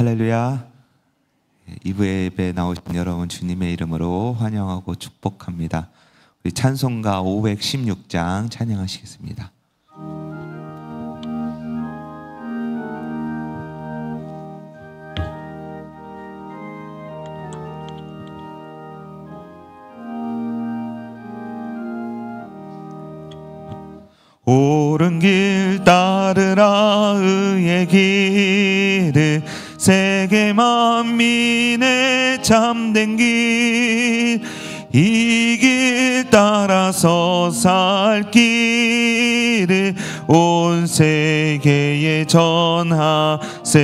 할렐루야. 2부 예배에 나오신 여러분 주님의 이름으로 환영하고 축복합니다. 우리 찬송가 516장 찬양하시겠습니다. 옳은 길 따르라 의의 길을 세계 만민의 참된 길 이 길 따라서 살 길을 온 세계에 전하세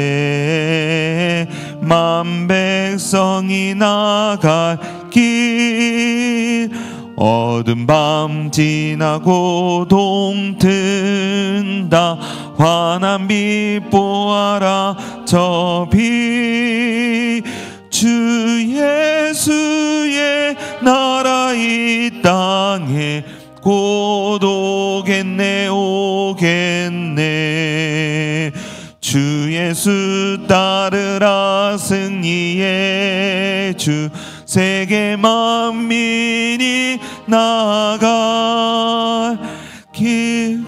만 백성이 나갈 길 어두운 밤 지나고 동튼다 환한 빛 보아라 저 빛 주 예수의 나라 이 땅에 곧 오겠네 오겠네 주 예수 따르라 승리의 주 세계 만민이 나아갈 길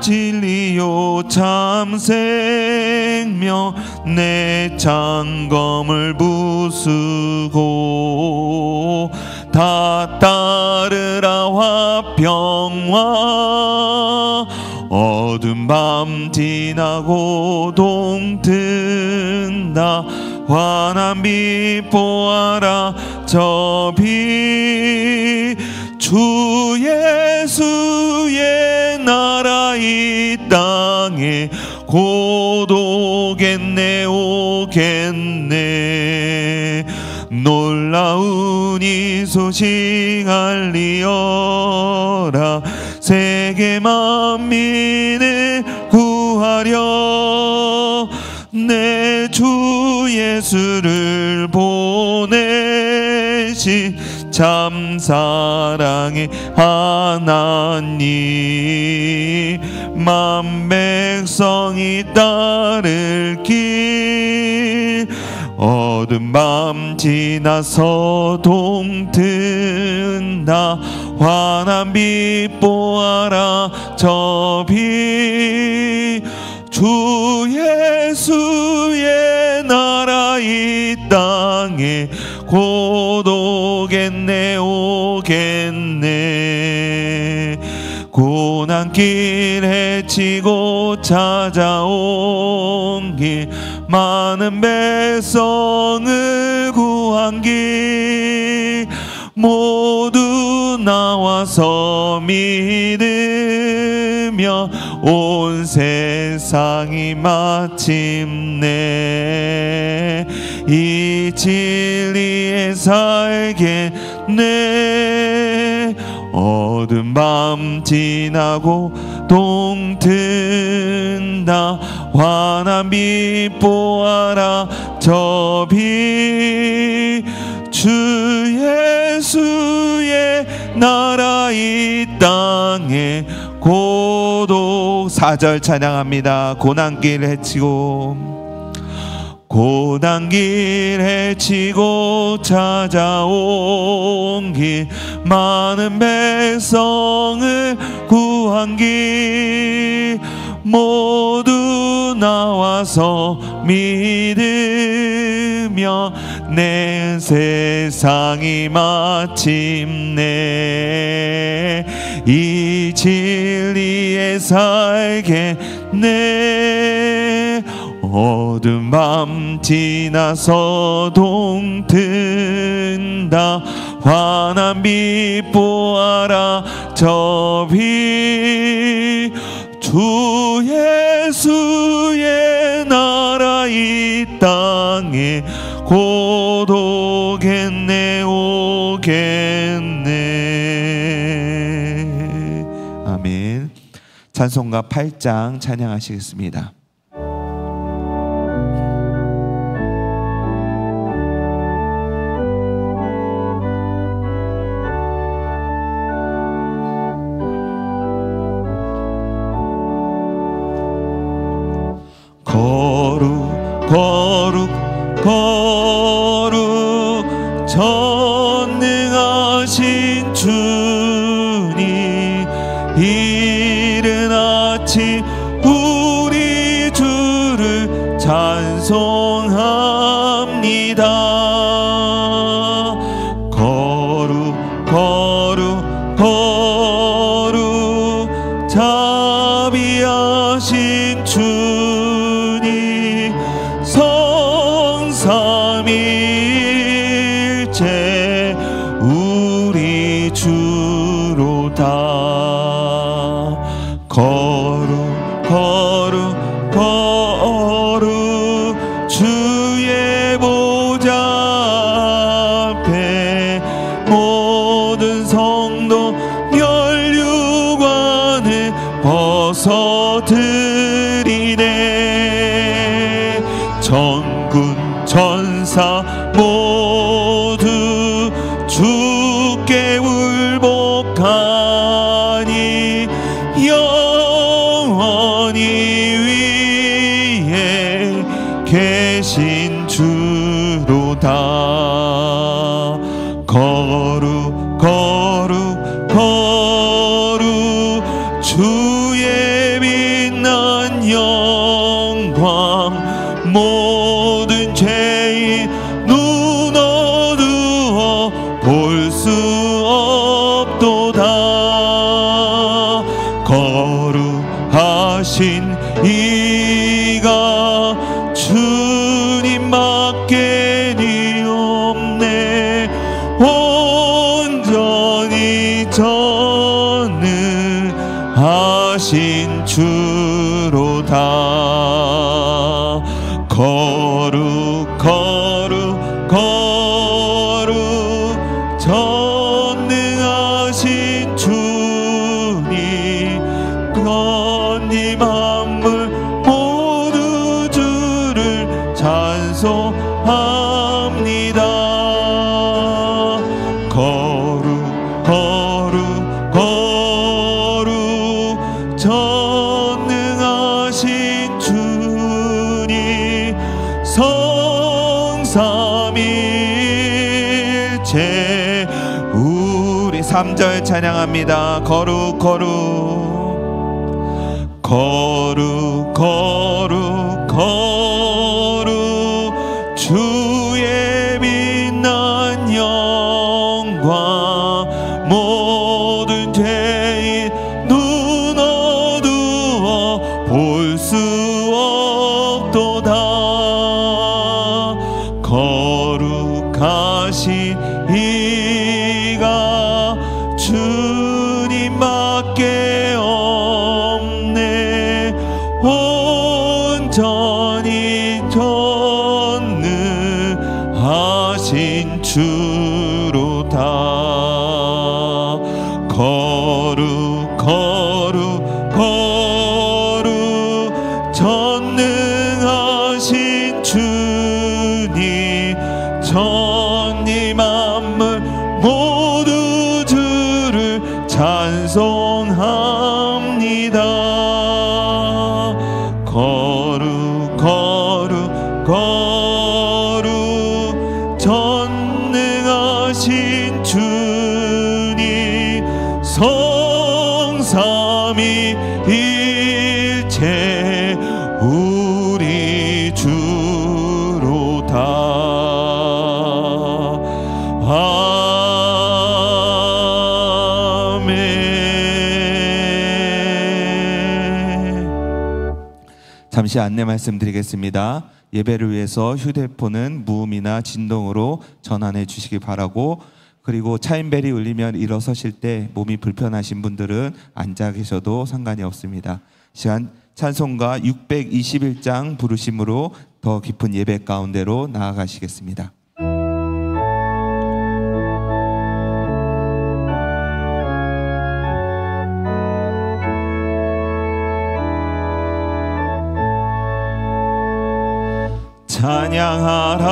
진리요 참 생명 내 창검을 부수고 다 따르라 화평화 어두운 밤 지나고 동튼다 환한 빛 보아라 저 빛 주 예수의 나라 이 땅에 곧 오겠네 오겠네 놀라운 이 소식 알리어라 세계 만민을 구하려 내 주 예수를 보내신 참 사랑의 하나님 만 백성이 따를 길 어두운 밤 지나서 동튼다 환한 빛 보아라 저 빛 주 예수의 나라 이 땅에 곧 오겠네 오겠네 고난길 헤치고 찾아온 길 많은 백성을 구한 길 모두 나와서 믿으며 온 세상이 마침내 이 진리에 살겠네 어두운 밤 지나고 동튼다 환한 빛 보아라 저 빛 주 예수의 나라 이 땅에 고독 4절 찬양합니다. 고난길 헤치고 찾아온 길 많은 백성을 구한 길 모두 나와서 믿으며 내 세상이 마침내 이 진리에 살겠네 어두운 밤 지나서 동튼다 환한 빛 보아라 저 빛 주 예수의 나라 이 땅에 곧 오겠네 오겠네 아멘. 찬송가 8장 찬양하시겠습니다. 거룩 거룩 전능하신 주님, 이른 아침 우리 주를 찬송합니다. 거룩 거룩 거룩 자비하신 주님, 성삼일체 우리 주로다. 거룩 거룩 거룩 주의 보좌 앞에 모든 성도 멸류관을 벗어드리네. 전군 천사 모두 주께 울복하니 영원히 위에 계신 주로다. 거룩 거룩 거룩 주의 빛난 영광, 모든 죄인 눈 어두워 볼 수 없도다. 거룩하신 이가 주님밖에 없네. 온전히 전능하신 주로다. 거룩 거룩 거룩 전능하신 주님, 건님 만물 모두 주를 찬송합니다. 거룩 거룩 거룩 전능하신 주님, 성삼일체 우리 3절 찬양합니다. 거룩 거룩 거룩 거룩 거룩 주의 빛난 영광, 모든 죄인 눈 어두워 볼 수 없도다. 거룩하신 이가 주님밖에 없네. 온전히 전능하신 주로다. 거룩 거룩 거룩 전능하신 주님, 천지 만물 모두 주를 찬송합니다. 거룩 거룩 거룩 전능하신 주님, 성삼위일체 우리 주로다. 잠시 안내 말씀드리겠습니다. 예배를 위해서 휴대폰은 무음이나 진동으로 전환해 주시기 바라고, 그리고 차인벨이 울리면 일어서실 때 몸이 불편하신 분들은 앉아 계셔도 상관이 없습니다. 시간 찬송가 621장 부르심으로 더 깊은 예배 가운데로 나아가시겠습니다. 찬양하라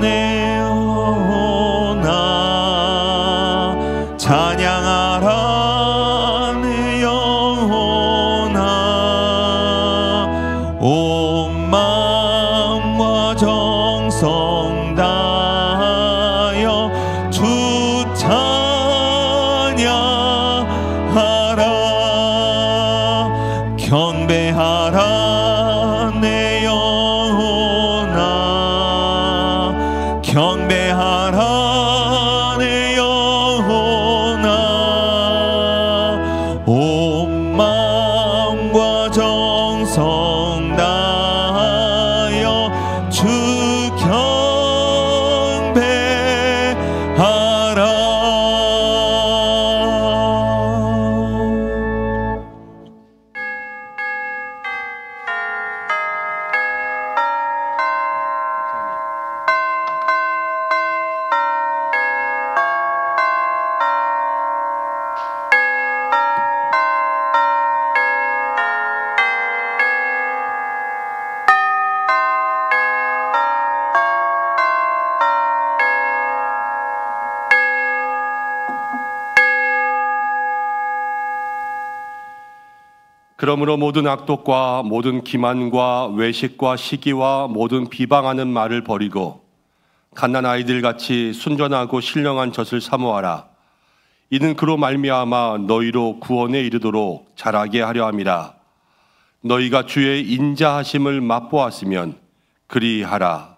내 영혼아, 찬양하라 내 영혼아, 온 마음과 전 정성 다하여 주 찬양하라. 경배하라 내 영혼아, 경배하라 내 영혼아. 온 마음과 정성 다하여 주 경배하라. 그러므로 모든 악독과 모든 기만과 외식과 시기와 모든 비방하는 말을 버리고 갓난 아이들같이 순전하고 신령한 젖을 사모하라. 이는 그로 말미암아 너희로 구원에 이르도록 자라게 하려 함이라. 너희가 주의 인자하심을 맛보았으면 그리하라.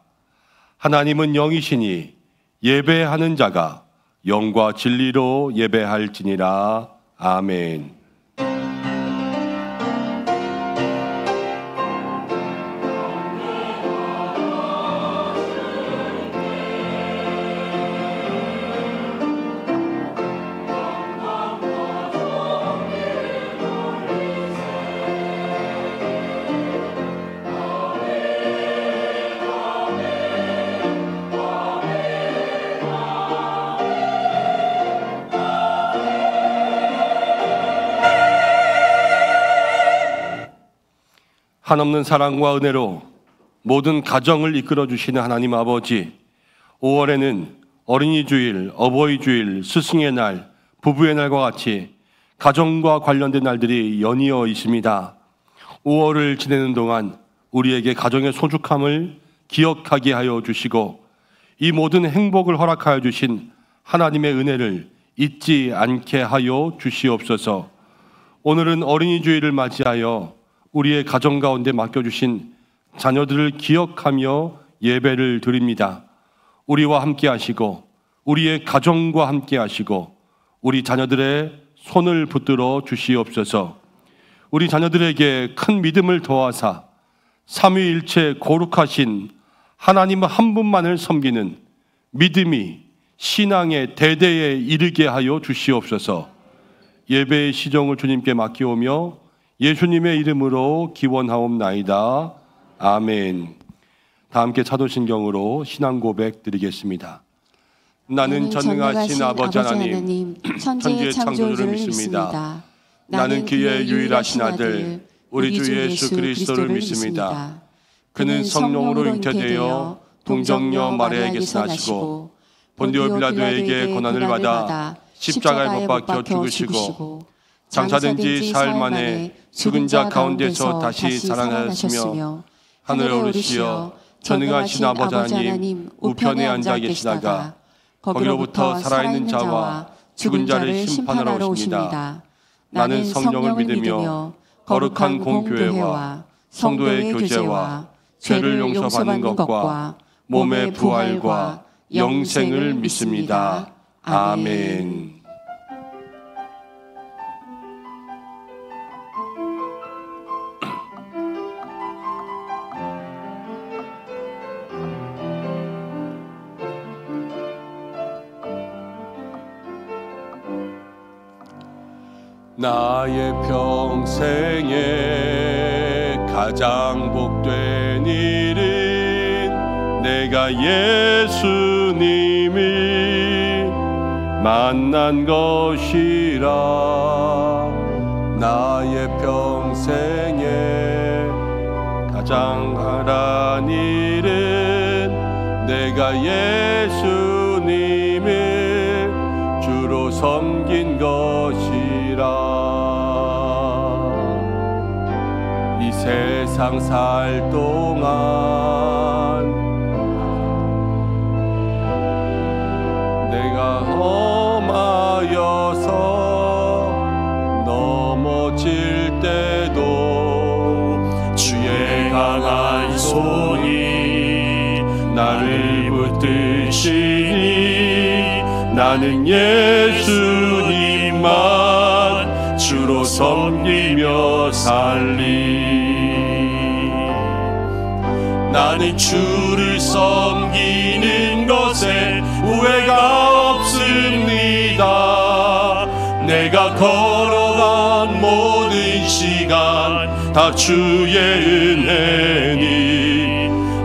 하나님은 영이시니 예배하는 자가 영과 진리로 예배할지니라. 아멘. 한없는 사랑과 은혜로 모든 가정을 이끌어 주시는 하나님 아버지, 5월에는 어린이 주일, 어버이 주일, 스승의 날, 부부의 날과 같이 가정과 관련된 날들이 연이어 있습니다. 5월을 지내는 동안 우리에게 가정의 소중함을 기억하게 하여 주시고 이 모든 행복을 허락하여 주신 하나님의 은혜를 잊지 않게 하여 주시옵소서. 오늘은 어린이 주일을 맞이하여 우리의 가정 가운데 맡겨주신 자녀들을 기억하며 예배를 드립니다. 우리와 함께 하시고 우리의 가정과 함께 하시고 우리 자녀들의 손을 붙들어 주시옵소서. 우리 자녀들에게 큰 믿음을 더하사 삼위일체 거룩하신 하나님 한 분만을 섬기는 믿음이 신앙의 대대에 이르게 하여 주시옵소서. 예배의 시정을 주님께 맡기오며 예수님의 이름으로 기원하옵나이다. 아멘. 다 함께 차도신경으로 신앙 고백 드리겠습니다. 나는 전능하신 아버지 하나님, 천지의 창조주를 믿습니다. 나는 그의 유일하신 아들, 우리 주 예수 그리스도를 믿습니다. 그는 성령으로 잉태되어 동정녀 마리아에게서 나시고 본디오 빌라도에게 고난을 받아 십자가에 못 박혀 죽으시고 장사된 지 사흘 만에 죽은 자 가운데서 다시 살아나셨으며 하늘에 오르시어 전능하신 아버지 하나님 우편에 앉아 계시다가 거기로부터 살아있는 자와 죽은 자를 심판하러 오십니다. 나는 성령을 믿으며 거룩한 공교회와 성도의 교제와 죄를 용서받는 것과 몸의 부활과 영생을 믿습니다. 아멘. 나의 평생에 가장 복된 일은 내가 예수님을 만난 것이라. 나의 평생에 가장 har한 일은 내가 예수님을 주로 섬긴 것이라. 이 세상 살 동안 나를 붙드시니 나는 예수님만 주로 섬기며 살리. 나는 주를 섬기는 것에 후회가 없습니다. 내가 걸어간 모든 시간 다 주의 은혜니,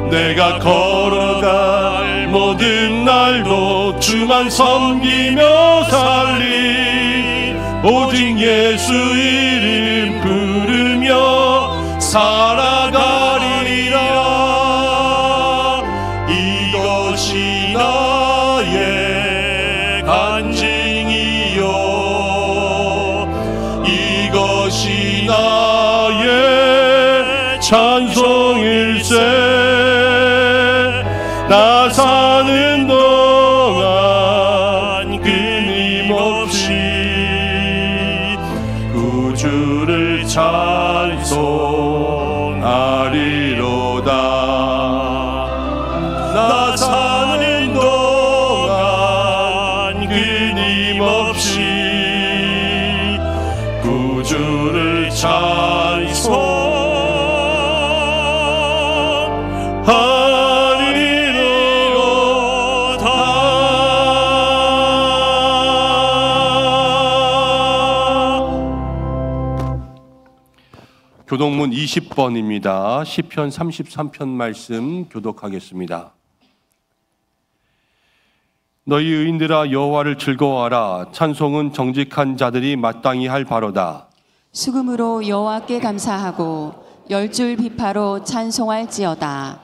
내가 걸어갈 모든 날도 주만 섬기며 살리. 오직 예수 이름 부르며 살아가리라. 이것이 나의 간증이요, 이것이 나의 찬송일세. 나 사는 동안 끊임없이 구주를 찬송하리로다. 나 사는 동안 끊임없이 구주를 찬송하리로다. 교독문 20번입니다. 시편 33편 말씀 교독하겠습니다. 너희 의인들아 여호와를 즐거워하라. 찬송은 정직한 자들이 마땅히 할 바로다. 수금으로 여호와께 감사하고 열줄 비파로 찬송할지어다.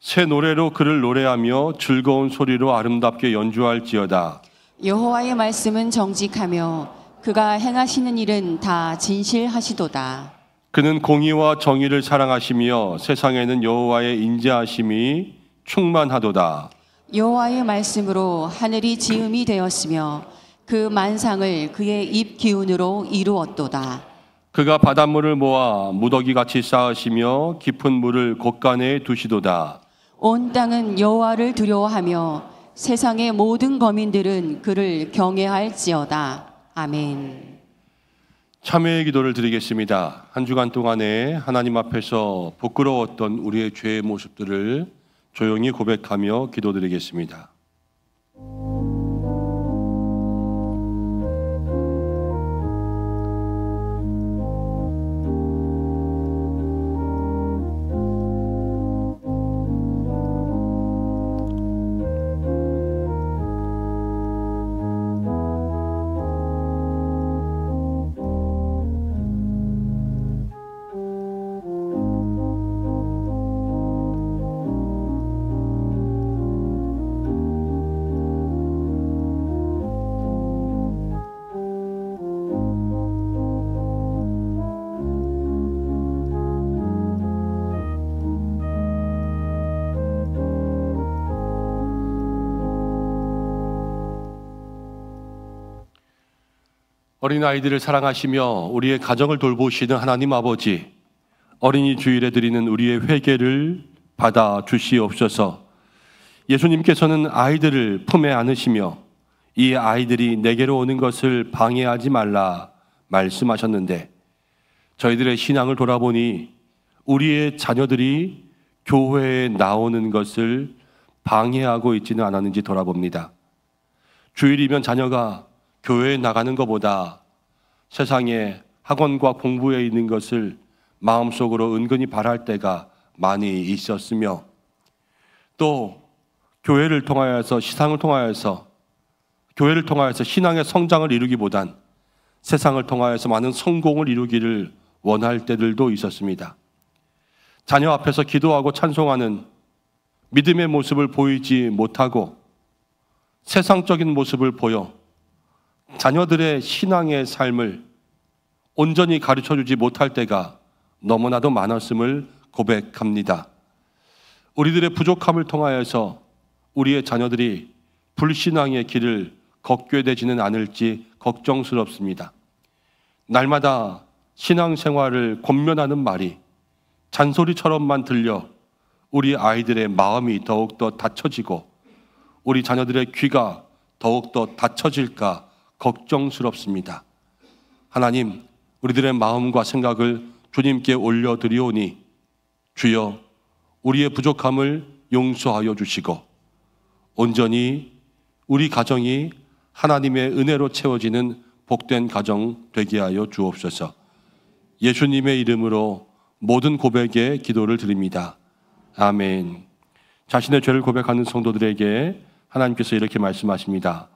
새 노래로 그를 노래하며 즐거운 소리로 아름답게 연주할지어다. 여호와의 말씀은 정직하며 그가 행하시는 일은 다 진실하시도다. 그는 공의와 정의를 사랑하시며 세상에는 여호와의 인자하심이 충만하도다. 여호와의 말씀으로 하늘이 지음이 되었으며 그 만상을 그의 입 기운으로 이루었도다. 그가 바닷물을 모아 무더기같이 쌓으시며 깊은 물을 곳간에 두시도다. 온 땅은 여호와를 두려워하며 세상의 모든 거민들은 그를 경외할지어다. 아멘. 참회의 기도를 드리겠습니다. 한 주간 동안에 하나님 앞에서 부끄러웠던 우리의 죄의 모습들을 조용히 고백하며 기도드리겠습니다. 어린아이들을 사랑하시며 우리의 가정을 돌보시는 하나님 아버지, 어린이 주일에 드리는 우리의 회개를 받아 주시옵소서. 예수님께서는 아이들을 품에 안으시며 이 아이들이 내게로 오는 것을 방해하지 말라 말씀하셨는데, 저희들의 신앙을 돌아보니 우리의 자녀들이 교회에 나오는 것을 방해하고 있지는 않았는지 돌아봅니다. 주일이면 자녀가 교회에 나가는 것보다 세상에 학원과 공부에 있는 것을 마음속으로 은근히 바랄 때가 많이 있었으며, 또 교회를 통하여서 신앙의 성장을 이루기보단 세상을 통하여서 많은 성공을 이루기를 원할 때들도 있었습니다. 자녀 앞에서 기도하고 찬송하는 믿음의 모습을 보이지 못하고 세상적인 모습을 보여 자녀들의 신앙의 삶을 온전히 가르쳐주지 못할 때가 너무나도 많았음을 고백합니다. 우리들의 부족함을 통하여서 우리의 자녀들이 불신앙의 길을 걷게 되지는 않을지 걱정스럽습니다. 날마다 신앙생활을 권면하는 말이 잔소리처럼만 들려 우리 아이들의 마음이 더욱더 닫혀지고 우리 자녀들의 귀가 더욱더 닫혀질까 걱정스럽습니다. 하나님, 우리들의 마음과 생각을 주님께 올려드리오니 주여 우리의 부족함을 용서하여 주시고 온전히 우리 가정이 하나님의 은혜로 채워지는 복된 가정 되게 하여 주옵소서. 예수님의 이름으로 모든 고백에 기도를 드립니다. 아멘. 자신의 죄를 고백하는 성도들에게 하나님께서 이렇게 말씀하십니다.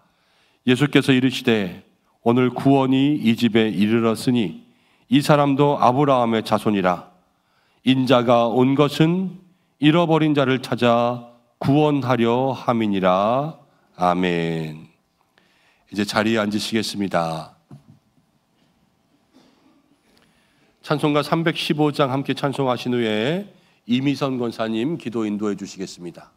예수께서 이르시되 오늘 구원이 이 집에 이르렀으니 이 사람도 아브라함의 자손이라. 인자가 온 것은 잃어버린 자를 찾아 구원하려 함이니라. 아멘. 이제 자리에 앉으시겠습니다. 찬송가 315장 함께 찬송하신 후에 이미선 권사님 기도 인도해 주시겠습니다.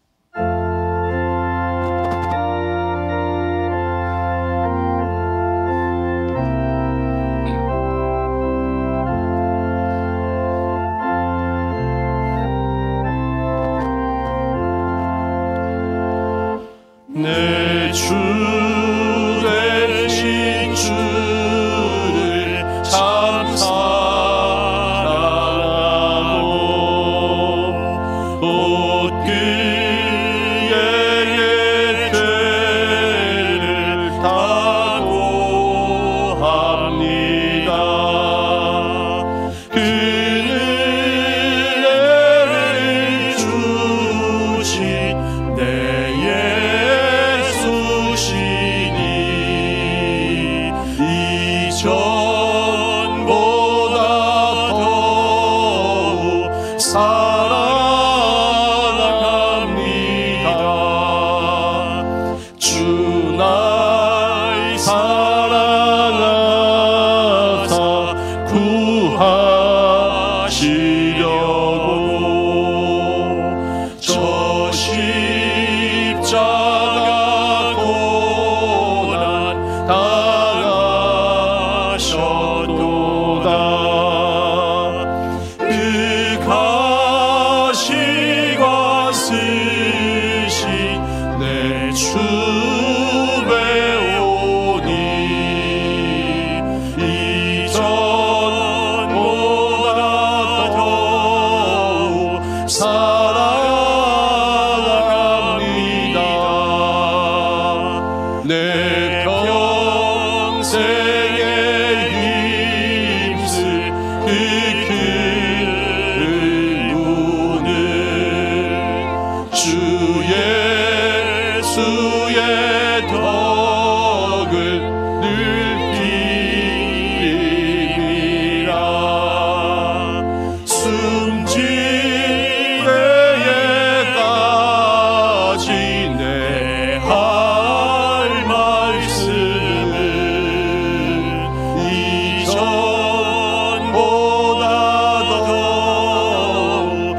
내 주 되신 주를 참 사랑하고 곧 그의 죄를 다고 합니다. 그는 은혜를 주신 내 이전보다 더욱 사랑합니다. 주 날 사랑하사 구하시려고 저 십자가 고난 그 가시관 쓰신 내 주 배우니 이전보다 더욱 사랑합니다. 내 평생에 예수의 덕을 느끼리라. 숨질 때에까지 내 할 말씀은 이전보다 더욱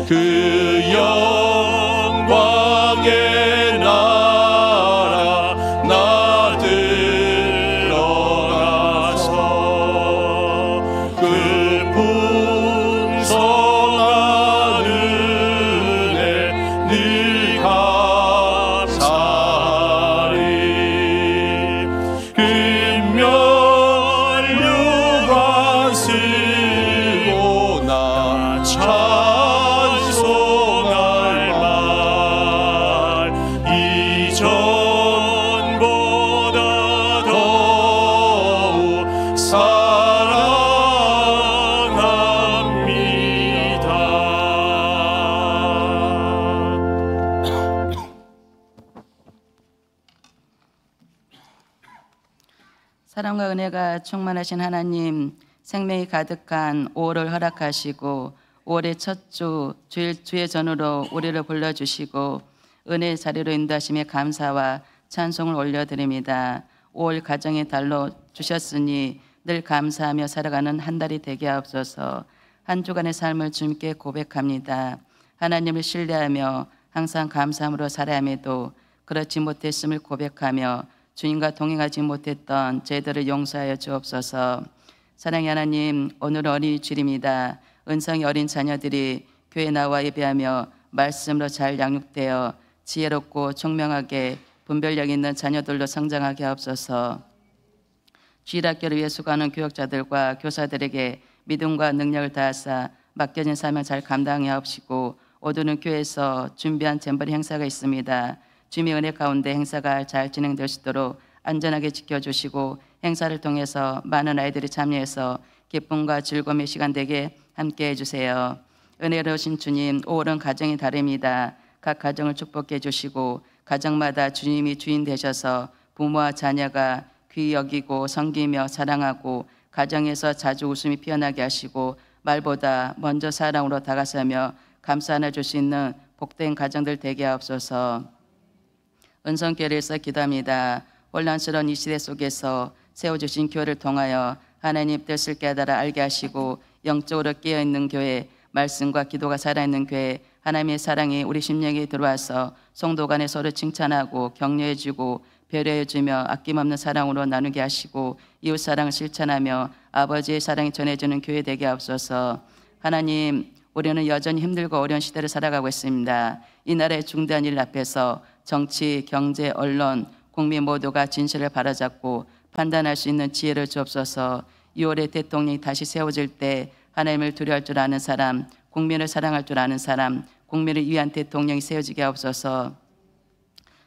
그 영광의 나라 나 들어가서 그 풍성한 은혜 늘 감사하리. 금면류관 쓰고 나 찬송할 말 이전보다 더욱 사랑합니다. 사랑과 은혜가 충만하신 하나님, 생명이 가득한 5월을 허락하시고 5월의 첫 주 주의 전으로 우리를 불러주시고 은혜의 자리로 인도하심에 감사와 찬송을 올려드립니다. 5월 가정의 달로 주셨으니 늘 감사하며 살아가는 한 달이 되게 하옵소서. 한 주간의 삶을 주님께 고백합니다. 하나님을 신뢰하며 항상 감사함으로 살아야 함에도 그렇지 못했음을 고백하며 주님과 동행하지 못했던 죄들을 용서하여 주옵소서. 사랑의 하나님, 오늘 어린이 주일입니다. 은성이 어린 자녀들이 교회 나와 예배하며 말씀으로 잘 양육되어 지혜롭고 총명하게 분별력 있는 자녀들로 성장하게 하옵소서. 주일학교를 위해 수고하는 교역자들과 교사들에게 믿음과 능력을 다하사 맡겨진 사명 잘 감당해 하옵시고, 오늘은 교회에서 준비한 잼버리 행사가 있습니다. 주님의 은혜 가운데 행사가 잘 진행될 수 있도록 안전하게 지켜주시고, 행사를 통해서 많은 아이들이 참여해서 기쁨과 즐거움의 시간 되게 함께 해주세요. 은혜로우신 주님, 5월은 가정의 달입니다. 각 가정을 축복해 주시고, 가정마다 주님이 주인 되셔서 부모와 자녀가 귀히 여기고 섬기며 사랑하고, 가정에서 자주 웃음이 피어나게 하시고, 말보다 먼저 사랑으로 다가서며 감싸 안아줄 수 있는 복된 가정들 되게 하옵소서. 은성교회에서 기도합니다. 혼란스러운 이 시대 속에서 세워주신 교회를 통하여 하나님 뜻을 깨달아 알게 하시고, 영적으로 깨어있는 교회, 말씀과 기도가 살아있는 교회, 하나님의 사랑이 우리 심령에 들어와서 성도 간에 서로 칭찬하고 격려해주고 배려해주며 아낌없는 사랑으로 나누게 하시고, 이웃 사랑을 실천하며 아버지의 사랑이 전해지는 교회 되게 하옵소서. 하나님, 우리는 여전히 힘들고 어려운 시대를 살아가고 있습니다. 이 나라의 중대한 일 앞에서 정치, 경제, 언론, 국민 모두가 진실을 바로잡고 판단할 수 있는 지혜를 주옵소서. 6월에 대통령이 다시 세워질 때 하나님을 두려워할 줄 아는 사람, 국민을 사랑할 줄 아는 사람, 국민을 위한 대통령이 세워지게 하옵소서.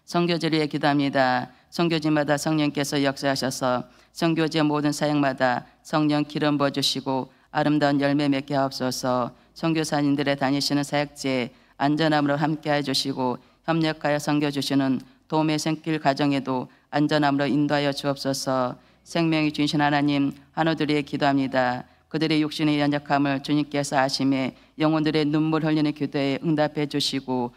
선교지를 위해 기도합니다. 선교지마다 성령께서 역사하셔서 선교지의 모든 사역마다 성령 기름 부어주시고 아름다운 열매 맺게 하옵소서. 선교사님들의 다니시는 사역지에 안전함으로 함께해 주시고, 협력하여 섬겨주시는 도움의 생길 가정에도 안전함으로 인도하여 주옵소서. 생명이 주신 하나님, 한우들에게 기도합니다. 그들의 육신의 연약함을 주님께서 아심에 영혼들의 눈물 흘리는 기도에 응답해 주시고,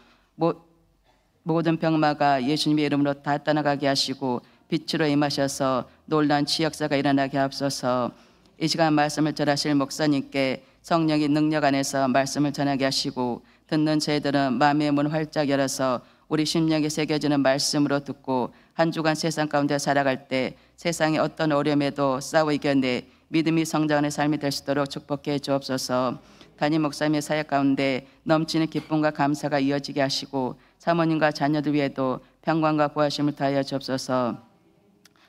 모든 병마가 예수님의 이름으로 다 떠나가게 하시고, 빛으로 임하셔서 놀라운 치역사가 일어나게 하옵소서. 이 시간 말씀을 전하실 목사님께 성령의 능력 안에서 말씀을 전하게 하시고, 듣는 저희들은 마음의 문 활짝 열어서 우리 심령에 새겨지는 말씀으로 듣고, 한 주간 세상 가운데 살아갈 때 세상의 어떤 어려움에도 싸워 이겨내 믿음이 성장하는 삶이 될 수 있도록 축복해 주옵소서. 담임 목사님의 사역 가운데 넘치는 기쁨과 감사가 이어지게 하시고, 사모님과 자녀들 위에도 평강과 보호하심을 다하여 주옵소서.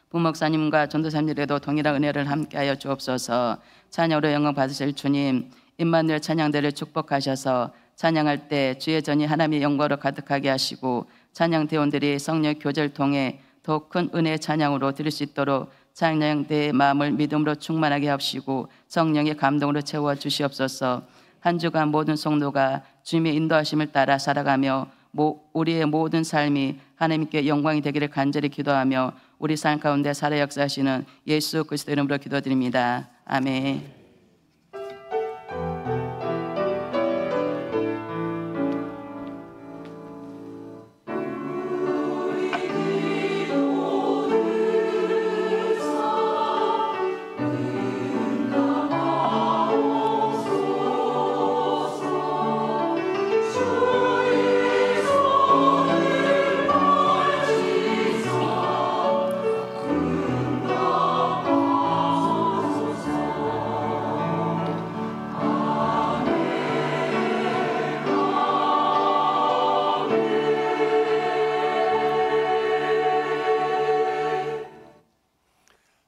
부목사님과 전도사님들에도 동일한 은혜를 함께하여 주옵소서. 자녀로 영광 받으실 주님, 임마누엘 찬양대를 축복하셔서 찬양할 때 주의 전이 하나님의 영광으로 가득하게 하시고, 찬양 대원들이 성령 교제를 통해 더 큰 은혜의 찬양으로 드릴 수 있도록 찬양대의 마음을 믿음으로 충만하게 하시고 성령의 감동으로 채워 주시옵소서. 한 주간 모든 성도가 주님의 인도하심을 따라 살아가며 우리의 모든 삶이 하나님께 영광이 되기를 간절히 기도하며 우리 삶 가운데 살아 역사하시는 예수 그리스도 이름으로 기도드립니다. 아멘.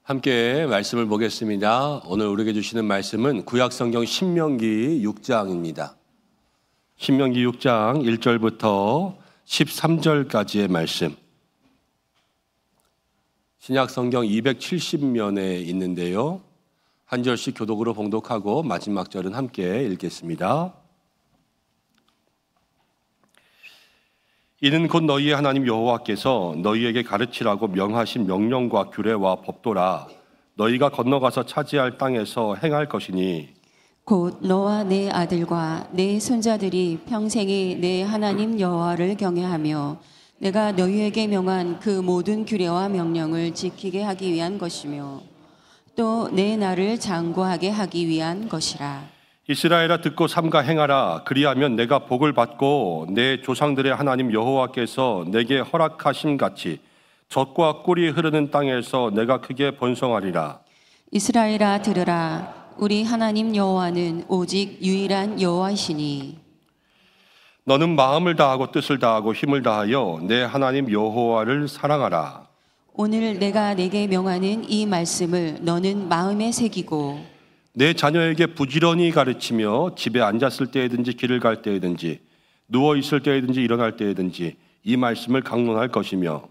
함께 말씀을 보겠습니다. 오늘 우리에게 주시는 말씀은 구약성경 신명기 6장입니다. 신명기 6장 1절부터 13절까지의 말씀. 신약성경 270면에 있는데요. 한 절씩 교독으로 봉독하고 마지막 절은 함께 읽겠습니다. 이는 곧 너희의 하나님 여호와께서 너희에게 가르치라고 명하신 명령과 규례와 법도라. 너희가 건너가서 차지할 땅에서 행할 것이니 곧 너와 내 아들과 내 손자들이 평생에 내 하나님 여호와를 경외하며 내가 너희에게 명한 그 모든 규례와 명령을 지키게 하기 위한 것이며 또 내 날을 장구하게 하기 위한 것이라. 이스라엘아 듣고 삼가 행하라. 그리하면 내가 복을 받고 내 조상들의 하나님 여호와께서 내게 허락하신 같이 젖과 꿀이 흐르는 땅에서 내가 크게 번성하리라. 이스라엘아 들으라. 우리 하나님 여호와는 오직 유일한 여호와이시니 너는 마음을 다하고 뜻을 다하고 힘을 다하여 내 하나님 여호와를 사랑하라. 오늘 내가 내게 명하는 이 말씀을 너는 마음에 새기고 내 자녀에게 부지런히 가르치며 집에 앉았을 때든지 길을 갈 때든지 누워 있을 때든지 일어날 때든지 이 말씀을 강론할 것이며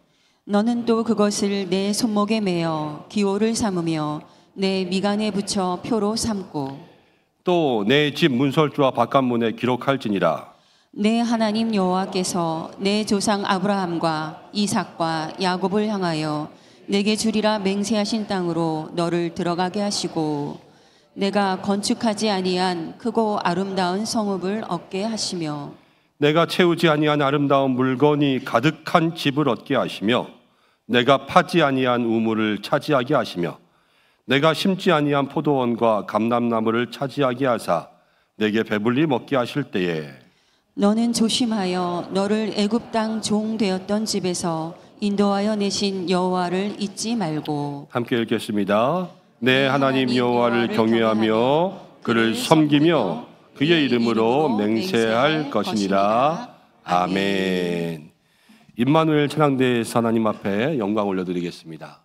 너는 또 그것을 내 손목에 매어 기호를 삼으며 내 미간에 붙여 표로 삼고 또 내 집 문설주와 바깥문에 기록할지니라. 내 하나님 여호와께서 내 조상 아브라함과 이삭과 야곱을 향하여 내게 주리라 맹세하신 땅으로 너를 들어가게 하시고 내가 건축하지 아니한 크고 아름다운 성읍을 얻게 하시며 내가 채우지 아니한 아름다운 물건이 가득한 집을 얻게 하시며 내가 파지 아니한 우물을 차지하게 하시며 내가 심지 아니한 포도원과 감람나무를 차지하게 하사 내게 배불리 먹게 하실 때에 너는 조심하여 너를 애굽 땅 종 되었던 집에서 인도하여 내신 여호와를 잊지 말고 함께 읽겠습니다. 내 하나님 여호와를 경외하며 그를 섬기며 그의 이름으로 맹세할 것이니라. 아멘. 임마누엘 찬양대에서 하나님 앞에 영광 올려드리겠습니다.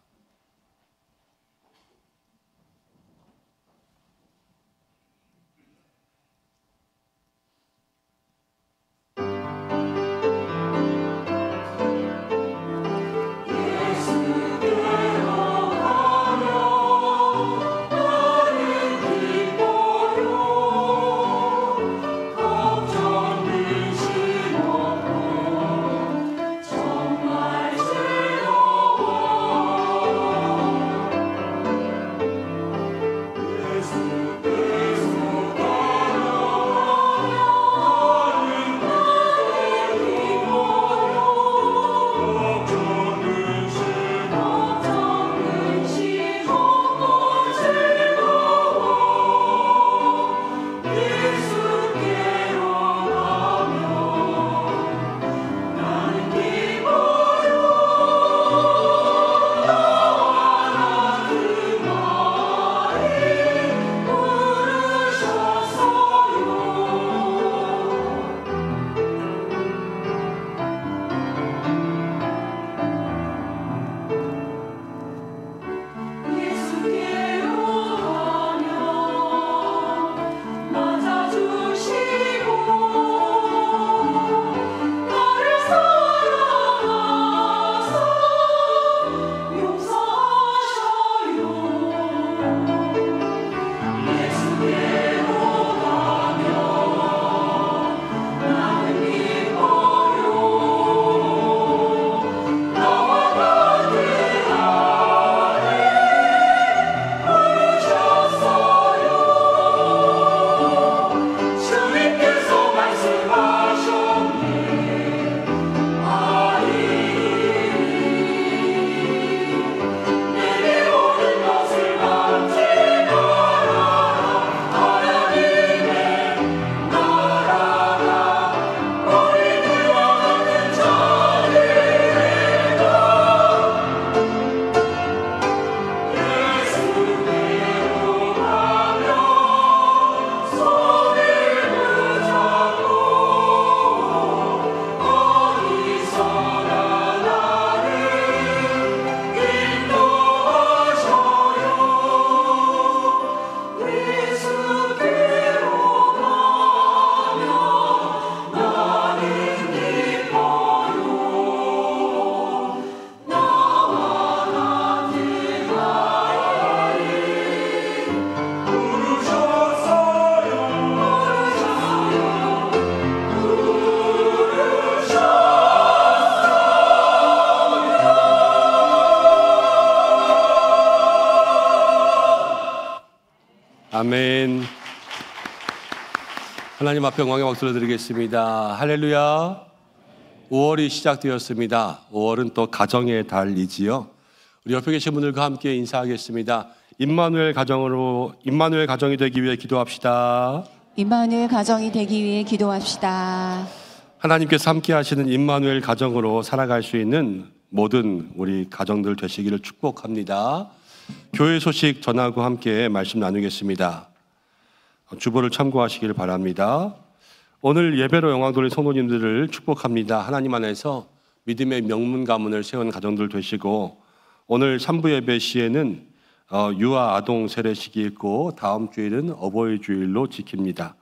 아멘. 하나님 앞에 영광의 박수를 드리겠습니다. 할렐루야. 5월이 시작되었습니다. 5월은 또 가정의 달이지요. 우리 옆에 계신 분들과 함께 인사하겠습니다. 임마누엘 가정이 되기 위해 기도합시다. 임마누엘 가정이 되기 위해 기도합시다. 하나님께서 함께 하시는 임마누엘 가정으로 살아갈 수 있는 모든 우리 가정들 되시기를 축복합니다. 교회 소식 전하고 함께 말씀 나누겠습니다. 주보를 참고하시길 바랍니다. 오늘 예배로 영광 돌린 성도님들을 축복합니다. 하나님 안에서 믿음의 명문 가문을 세운 가정들 되시고, 오늘 3부 예배 시에는 유아 아동 세례식이 있고 다음 주일은 어버이 주일로 지킵니다.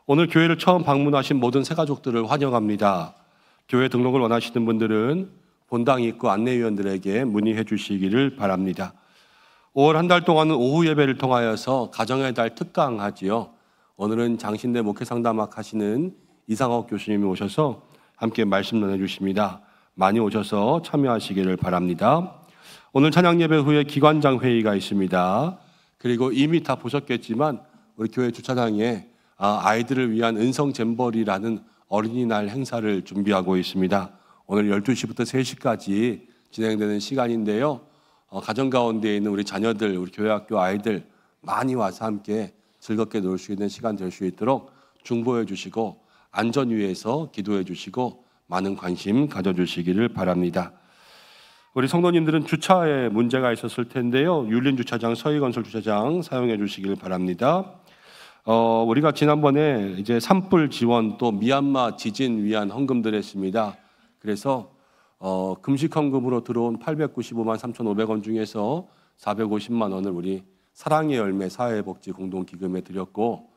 오늘 교회를 처음 방문하신 모든 새가족들을 환영합니다. 교회 등록을 원하시는 분들은 본당 입구 안내위원들에게 문의해 주시기를 바랍니다. 5월 한 달 동안은 오후 예배를 통하여서 가정의 달 특강하지요. 오늘은 장신대 목회 상담학 하시는 이상옥 교수님이 오셔서 함께 말씀 나눠주십니다. 많이 오셔서 참여하시기를 바랍니다. 오늘 찬양 예배 후에 기관장 회의가 있습니다. 그리고 이미 다 보셨겠지만 우리 교회 주차장에 아이들을 위한 은성 잼버리라는 어린이날 행사를 준비하고 있습니다. 오늘 12시부터 3시까지 진행되는 시간인데요. 가정 가운데 있는 우리 자녀들, 우리 교회 학교 아이들 많이 와서 함께 즐겁게 놀 수 있는 시간 될 수 있도록 중보해 주시고 안전 위해서 기도해 주시고 많은 관심 가져주시기를 바랍니다. 우리 성도님들은 주차에 문제가 있었을 텐데요. 율린 주차장, 서희건설 주차장 사용해 주시길 바랍니다. 우리가 지난번에 이제 산불 지원 또 미얀마 지진 위한 헌금들 했습니다. 그래서 금식 헌금으로 들어온 895만 3,500원 중에서 450만 원을 우리 사랑의 열매 사회복지 공동기금에 드렸고,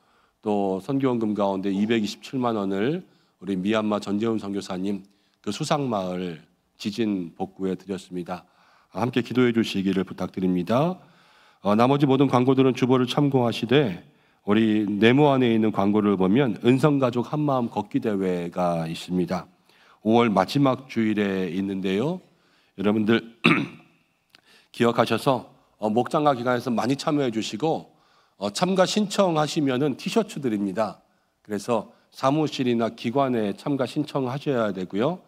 또 선교헌금 가운데 227만 원을 우리 미얀마 전재훈 선교사님 그 수상마을 지진 복구에 드렸습니다. 함께 기도해 주시기를 부탁드립니다. 나머지 모든 광고들은 주보를 참고하시되, 우리 네모 안에 있는 광고를 보면 은성가족 한마음 걷기 대회가 있습니다. 5월 마지막 주일에 있는데요. 여러분들 기억하셔서 목장과 기관에서 많이 참여해 주시고, 참가 신청하시면은 티셔츠 드립니다. 그래서 사무실이나 기관에 참가 신청하셔야 되고요.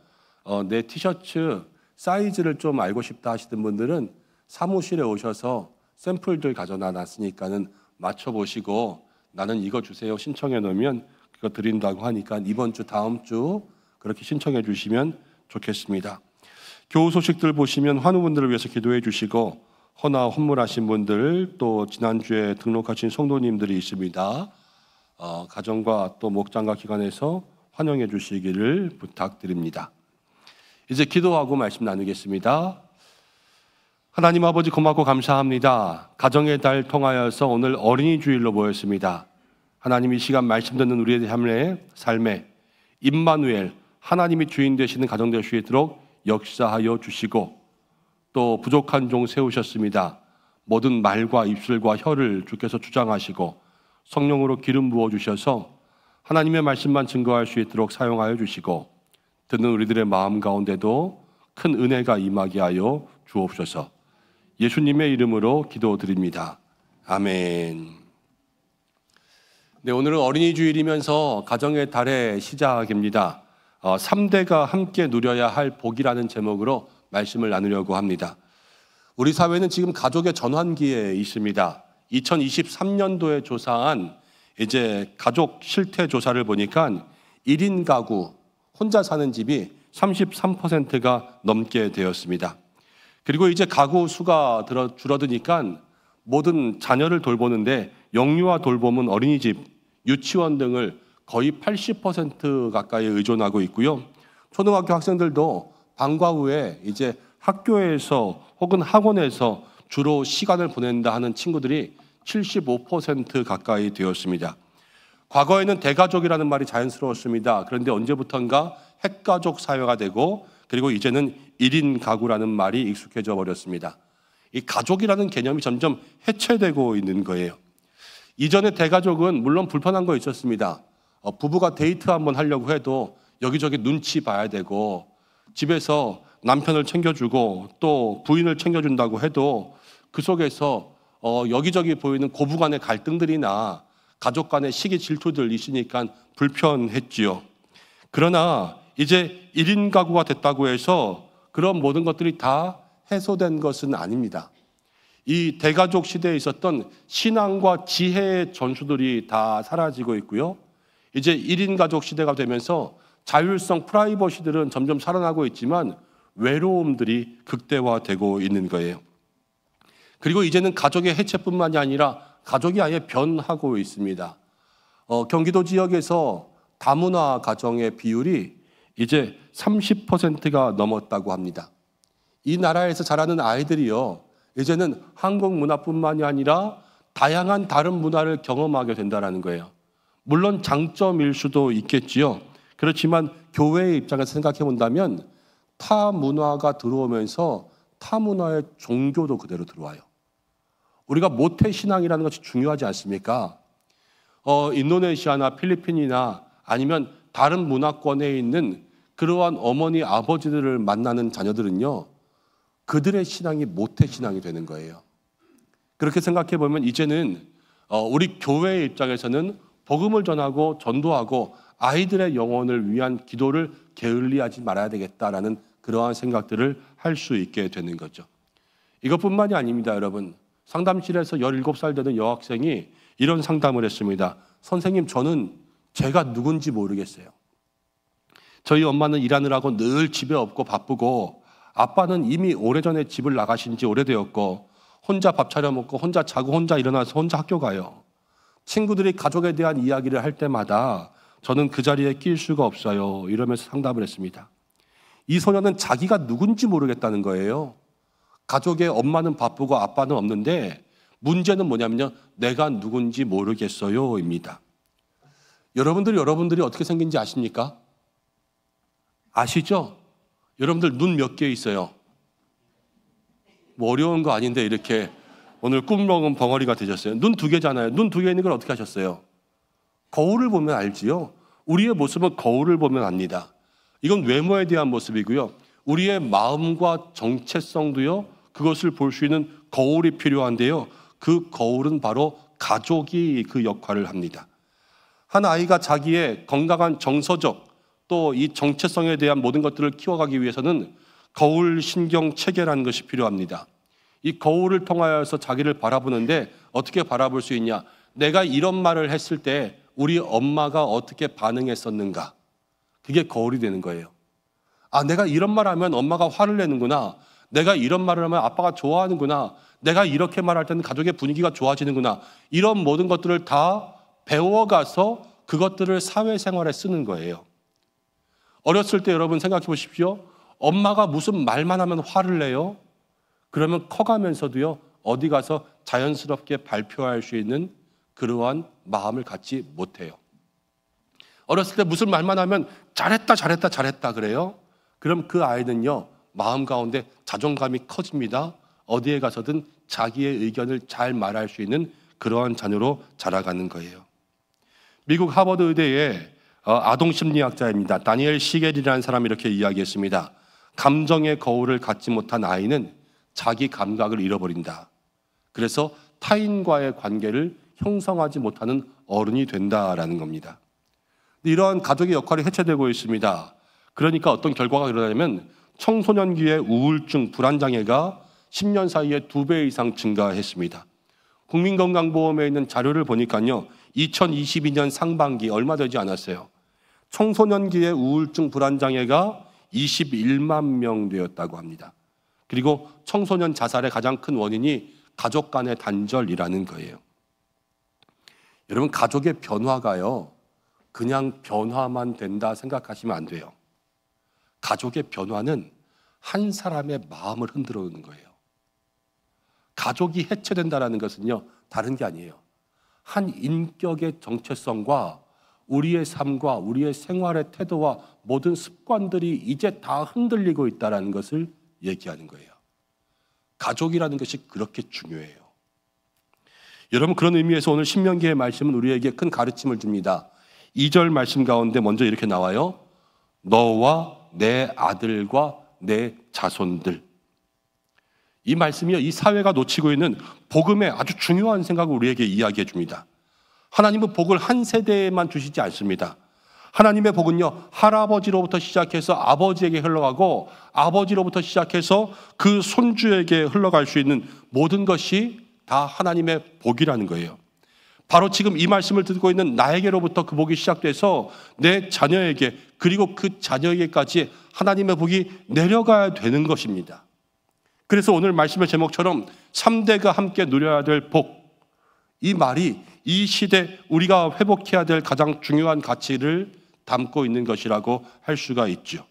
내 티셔츠 사이즈를 좀 알고 싶다 하시는 분들은 사무실에 오셔서 샘플들 가져다 놨으니까는 맞춰보시고, 나는 이거 주세요 신청해 놓으면 그거 드린다고 하니까 이번 주 다음 주 그렇게 신청해 주시면 좋겠습니다. 교우 소식들 보시면 환우분들을 위해서 기도해 주시고, 허나 헌물하신 분들, 또 지난주에 등록하신 성도님들이 있습니다. 가정과 또 목장과 기관에서 환영해 주시기를 부탁드립니다. 이제 기도하고 말씀 나누겠습니다. 하나님 아버지 고맙고 감사합니다. 가정의 달 통하여서 오늘 어린이 주일로 모였습니다. 하나님 이 시간 말씀 듣는 우리의 삶에 임마누엘 하나님이 주인 되시는 가정 될 수 있도록 역사하여 주시고, 또 부족한 종 세우셨습니다. 모든 말과 입술과 혀를 주께서 주장하시고 성령으로 기름 부어 주셔서 하나님의 말씀만 증거할 수 있도록 사용하여 주시고, 듣는 우리들의 마음 가운데도 큰 은혜가 임하게 하여 주옵소서. 예수님의 이름으로 기도드립니다. 아멘. 네, 오늘은 어린이 주일이면서 가정의 달의 시작입니다. 3대가 함께 누려야 할 복이라는 제목으로 말씀을 나누려고 합니다. 우리 사회는 지금 가족의 전환기에 있습니다. 2023년도에 조사한 이제 가족 실태 조사를 보니까 1인 가구, 혼자 사는 집이 33%가 넘게 되었습니다. 그리고 이제 가구 수가 줄어드니까 모든 자녀를 돌보는데 영유아 돌봄은 어린이집, 유치원 등을 거의 80% 가까이 의존하고 있고요. 초등학교 학생들도 방과 후에 이제 학교에서 혹은 학원에서 주로 시간을 보낸다 하는 친구들이 75% 가까이 되었습니다. 과거에는 대가족이라는 말이 자연스러웠습니다. 그런데 언제부턴가 핵가족 사회가 되고, 그리고 이제는 1인 가구라는 말이 익숙해져 버렸습니다. 이 가족이라는 개념이 점점 해체되고 있는 거예요. 이전에 대가족은 물론 불편한 거 있었습니다. 부부가 데이트 한번 하려고 해도 여기저기 눈치 봐야 되고, 집에서 남편을 챙겨주고 또 부인을 챙겨준다고 해도 그 속에서 여기저기 보이는 고부간의 갈등들이나 가족 간의 시기 질투들 있으니까 불편했지요. 그러나 이제 1인 가구가 됐다고 해서 그런 모든 것들이 다 해소된 것은 아닙니다. 이 대가족 시대에 있었던 신앙과 지혜의 전수들이 다 사라지고 있고요. 이제 1인 가족 시대가 되면서 자율성, 프라이버시들은 점점 살아나고 있지만 외로움들이 극대화되고 있는 거예요. 그리고 이제는 가족의 해체뿐만이 아니라 가족이 아예 변하고 있습니다. 경기도 지역에서 다문화 가정의 비율이 이제 30%가 넘었다고 합니다. 이 나라에서 자라는 아이들이요, 이제는 한국 문화뿐만이 아니라 다양한 다른 문화를 경험하게 된다는 거예요. 물론 장점일 수도 있겠지요. 그렇지만 교회의 입장에서 생각해 본다면 타 문화가 들어오면서 타 문화의 종교도 그대로 들어와요. 우리가 모태신앙이라는 것이 중요하지 않습니까? 인도네시아나 필리핀이나 아니면 다른 문화권에 있는 그러한 어머니, 아버지들을 만나는 자녀들은요, 그들의 신앙이 모태신앙이 되는 거예요. 그렇게 생각해 보면 이제는 우리 교회의 입장에서는 복음을 전하고 전도하고 아이들의 영혼을 위한 기도를 게을리하지 말아야 되겠다라는 그러한 생각들을 할 수 있게 되는 거죠. 이것뿐만이 아닙니다, 여러분. 상담실에서 17살 되는 여학생이 이런 상담을 했습니다. 선생님, 저는 제가 누군지 모르겠어요. 저희 엄마는 일하느라고 늘 집에 없고 바쁘고 아빠는 이미 오래전에 집을 나가신 지 오래되었고 혼자 밥 차려 먹고 혼자 자고 혼자 일어나서 혼자 학교 가요. 친구들이 가족에 대한 이야기를 할 때마다 저는 그 자리에 낄 수가 없어요. 이러면서 상담을 했습니다. 이 소녀는 자기가 누군지 모르겠다는 거예요. 가족의 엄마는 바쁘고 아빠는 없는데 문제는 뭐냐면요, 내가 누군지 모르겠어요 입니다. 여러분들이 어떻게 생긴지 아십니까? 아시죠? 여러분들 눈 몇 개 있어요? 뭐 어려운 거 아닌데 이렇게 오늘 꿈먹은 벙어리가 되셨어요. 눈 2개잖아요. 눈 2개 있는 걸 어떻게 하셨어요? 거울을 보면 알지요. 우리의 모습은 거울을 보면 압니다. 이건 외모에 대한 모습이고요. 우리의 마음과 정체성도요, 그것을 볼 수 있는 거울이 필요한데요. 그 거울은 바로 가족이 그 역할을 합니다. 한 아이가 자기의 건강한 정서적 또 이 정체성에 대한 모든 것들을 키워가기 위해서는 거울 신경 체계라는 것이 필요합니다. 이 거울을 통하여서 자기를 바라보는데 어떻게 바라볼 수 있냐? 내가 이런 말을 했을 때 우리 엄마가 어떻게 반응했었는가? 그게 거울이 되는 거예요. 아, 내가 이런 말 하면 엄마가 화를 내는구나. 내가 이런 말을 하면 아빠가 좋아하는구나. 내가 이렇게 말할 때는 가족의 분위기가 좋아지는구나. 이런 모든 것들을 다 배워가서 그것들을 사회생활에 쓰는 거예요. 어렸을 때 여러분 생각해 보십시오. 엄마가 무슨 말만 하면 화를 내요. 그러면 커가면서도요, 어디 가서 자연스럽게 발표할 수 있는 그러한 마음을 갖지 못해요. 어렸을 때 무슨 말만 하면 잘했다 그래요. 그럼 그 아이는요, 마음 가운데 자존감이 커집니다. 어디에 가서든 자기의 의견을 잘 말할 수 있는 그러한 자녀로 자라가는 거예요. 미국 하버드 의대의 아동심리학자입니다. 다니엘 시겔이라는 사람이 이렇게 이야기했습니다. 감정의 거울을 갖지 못한 아이는 자기 감각을 잃어버린다. 그래서 타인과의 관계를 형성하지 못하는 어른이 된다라는 겁니다. 이러한 가족의 역할이 해체되고 있습니다. 그러니까 어떤 결과가 일어나냐면 청소년기의 우울증, 불안장애가 10년 사이에 2배 이상 증가했습니다. 국민건강보험에 있는 자료를 보니까요, 2022년 상반기 얼마 되지 않았어요. 청소년기의 우울증, 불안장애가 21만 명 되었다고 합니다. 그리고 청소년 자살의 가장 큰 원인이 가족 간의 단절이라는 거예요. 여러분, 가족의 변화가요, 그냥 변화만 된다 생각하시면 안 돼요. 가족의 변화는 한 사람의 마음을 흔들어 놓는 거예요. 가족이 해체된다는 것은요, 다른 게 아니에요. 한 인격의 정체성과 우리의 삶과 우리의 생활의 태도와 모든 습관들이 이제 다 흔들리고 있다는 것을 얘기하는 거예요. 가족이라는 것이 그렇게 중요해요. 여러분, 그런 의미에서 오늘 신명기의 말씀은 우리에게 큰 가르침을 줍니다. 2절 말씀 가운데 먼저 이렇게 나와요. 너와 내 아들과 내 자손들. 이 말씀이요, 이 사회가 놓치고 있는 복음의 아주 중요한 생각을 우리에게 이야기해 줍니다. 하나님은 복을 한 세대에만 주시지 않습니다. 하나님의 복은요, 할아버지로부터 시작해서 아버지에게 흘러가고 아버지로부터 시작해서 그 손주에게 흘러갈 수 있는 모든 것이 다 하나님의 복이라는 거예요. 바로 지금 이 말씀을 듣고 있는 나에게로부터 그 복이 시작돼서 내 자녀에게, 그리고 그 자녀에게까지 하나님의 복이 내려가야 되는 것입니다. 그래서 오늘 말씀의 제목처럼 3대가 함께 누려야 될 복, 이 말이 이 시대 우리가 회복해야 될 가장 중요한 가치를 담고 있는 것이라고 할 수가 있죠.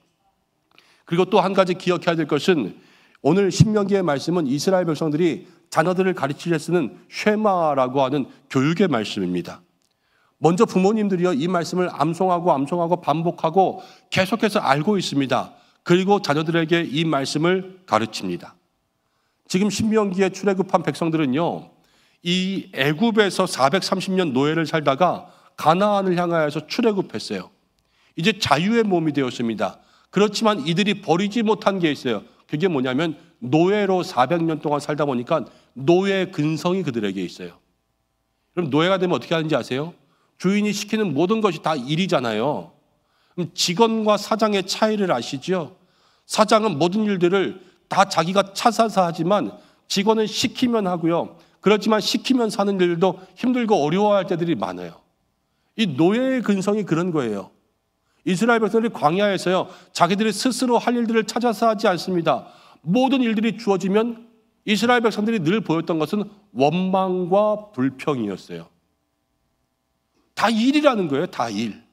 그리고 또 한 가지 기억해야 될 것은 오늘 신명기의 말씀은 이스라엘 백성들이 자녀들을 가르칠 때 쓰는 쉐마라고 하는 교육의 말씀입니다. 먼저 부모님들이요, 이 말씀을 암송하고 반복하고 계속해서 알고 있습니다. 그리고 자녀들에게 이 말씀을 가르칩니다. 지금 신명기에 출애굽한 백성들은요, 이 애굽에서 430년 노예를 살다가 가나안을 향하여서 출애굽했어요. 이제 자유의 몸이 되었습니다. 그렇지만 이들이 버리지 못한 게 있어요. 그게 뭐냐면 노예로 400년 동안 살다 보니까 노예 근성이 그들에게 있어요. 그럼 노예가 되면 어떻게 하는지 아세요? 주인이 시키는 모든 것이 다 일이잖아요. 그럼 직원과 사장의 차이를 아시죠? 사장은 모든 일들을 다 자기가 찾아서 하지만 직원은 시키면 하고요. 그렇지만 시키면 사는 일도 힘들고 어려워할 때들이 많아요. 이 노예의 근성이 그런 거예요. 이스라엘 백성들이 광야에서요, 자기들이 스스로 할 일들을 찾아서 하지 않습니다. 모든 일들이 주어지면 이스라엘 백성들이 늘 보였던 것은 원망과 불평이었어요. 다 일이라는 거예요. 다 일.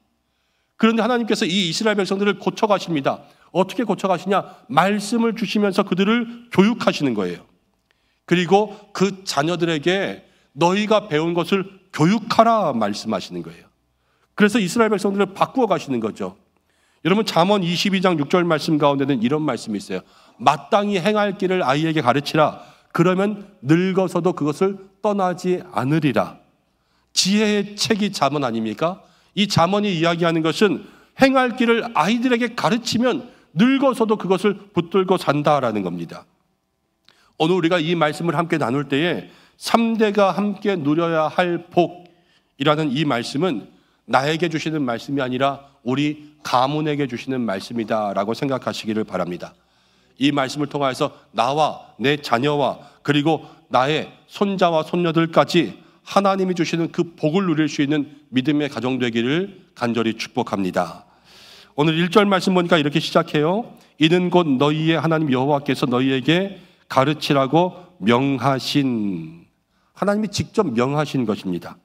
그런데 하나님께서 이 이스라엘 백성들을 고쳐가십니다. 어떻게 고쳐가시냐? 말씀을 주시면서 그들을 교육하시는 거예요. 그리고 그 자녀들에게 너희가 배운 것을 교육하라 말씀하시는 거예요. 그래서 이스라엘 백성들을 바꾸어 가시는 거죠. 여러분, 잠언 22장 6절 말씀 가운데는 이런 말씀이 있어요. 마땅히 행할 길을 아이에게 가르치라. 그러면 늙어서도 그것을 떠나지 않으리라. 지혜의 책이 잠언 아닙니까? 이 잠언이 이야기하는 것은 행할 길을 아이들에게 가르치면 늙어서도 그것을 붙들고 산다라는 겁니다. 오늘 우리가 이 말씀을 함께 나눌 때에 3대가 함께 누려야 할 복이라는 이 말씀은 나에게 주시는 말씀이 아니라 우리 가문에게 주시는 말씀이다라고 생각하시기를 바랍니다. 이 말씀을 통하여서 나와 내 자녀와 그리고 나의 손자와 손녀들까지 하나님이 주시는 그 복을 누릴 수 있는 믿음의 가정 되기를 간절히 축복합니다. 오늘 1절 말씀 보니까 이렇게 시작해요. 이는 곧 너희의 하나님 여호와께서 너희에게 가르치라고 명하신, 하나님이 직접 명하신 것입니다.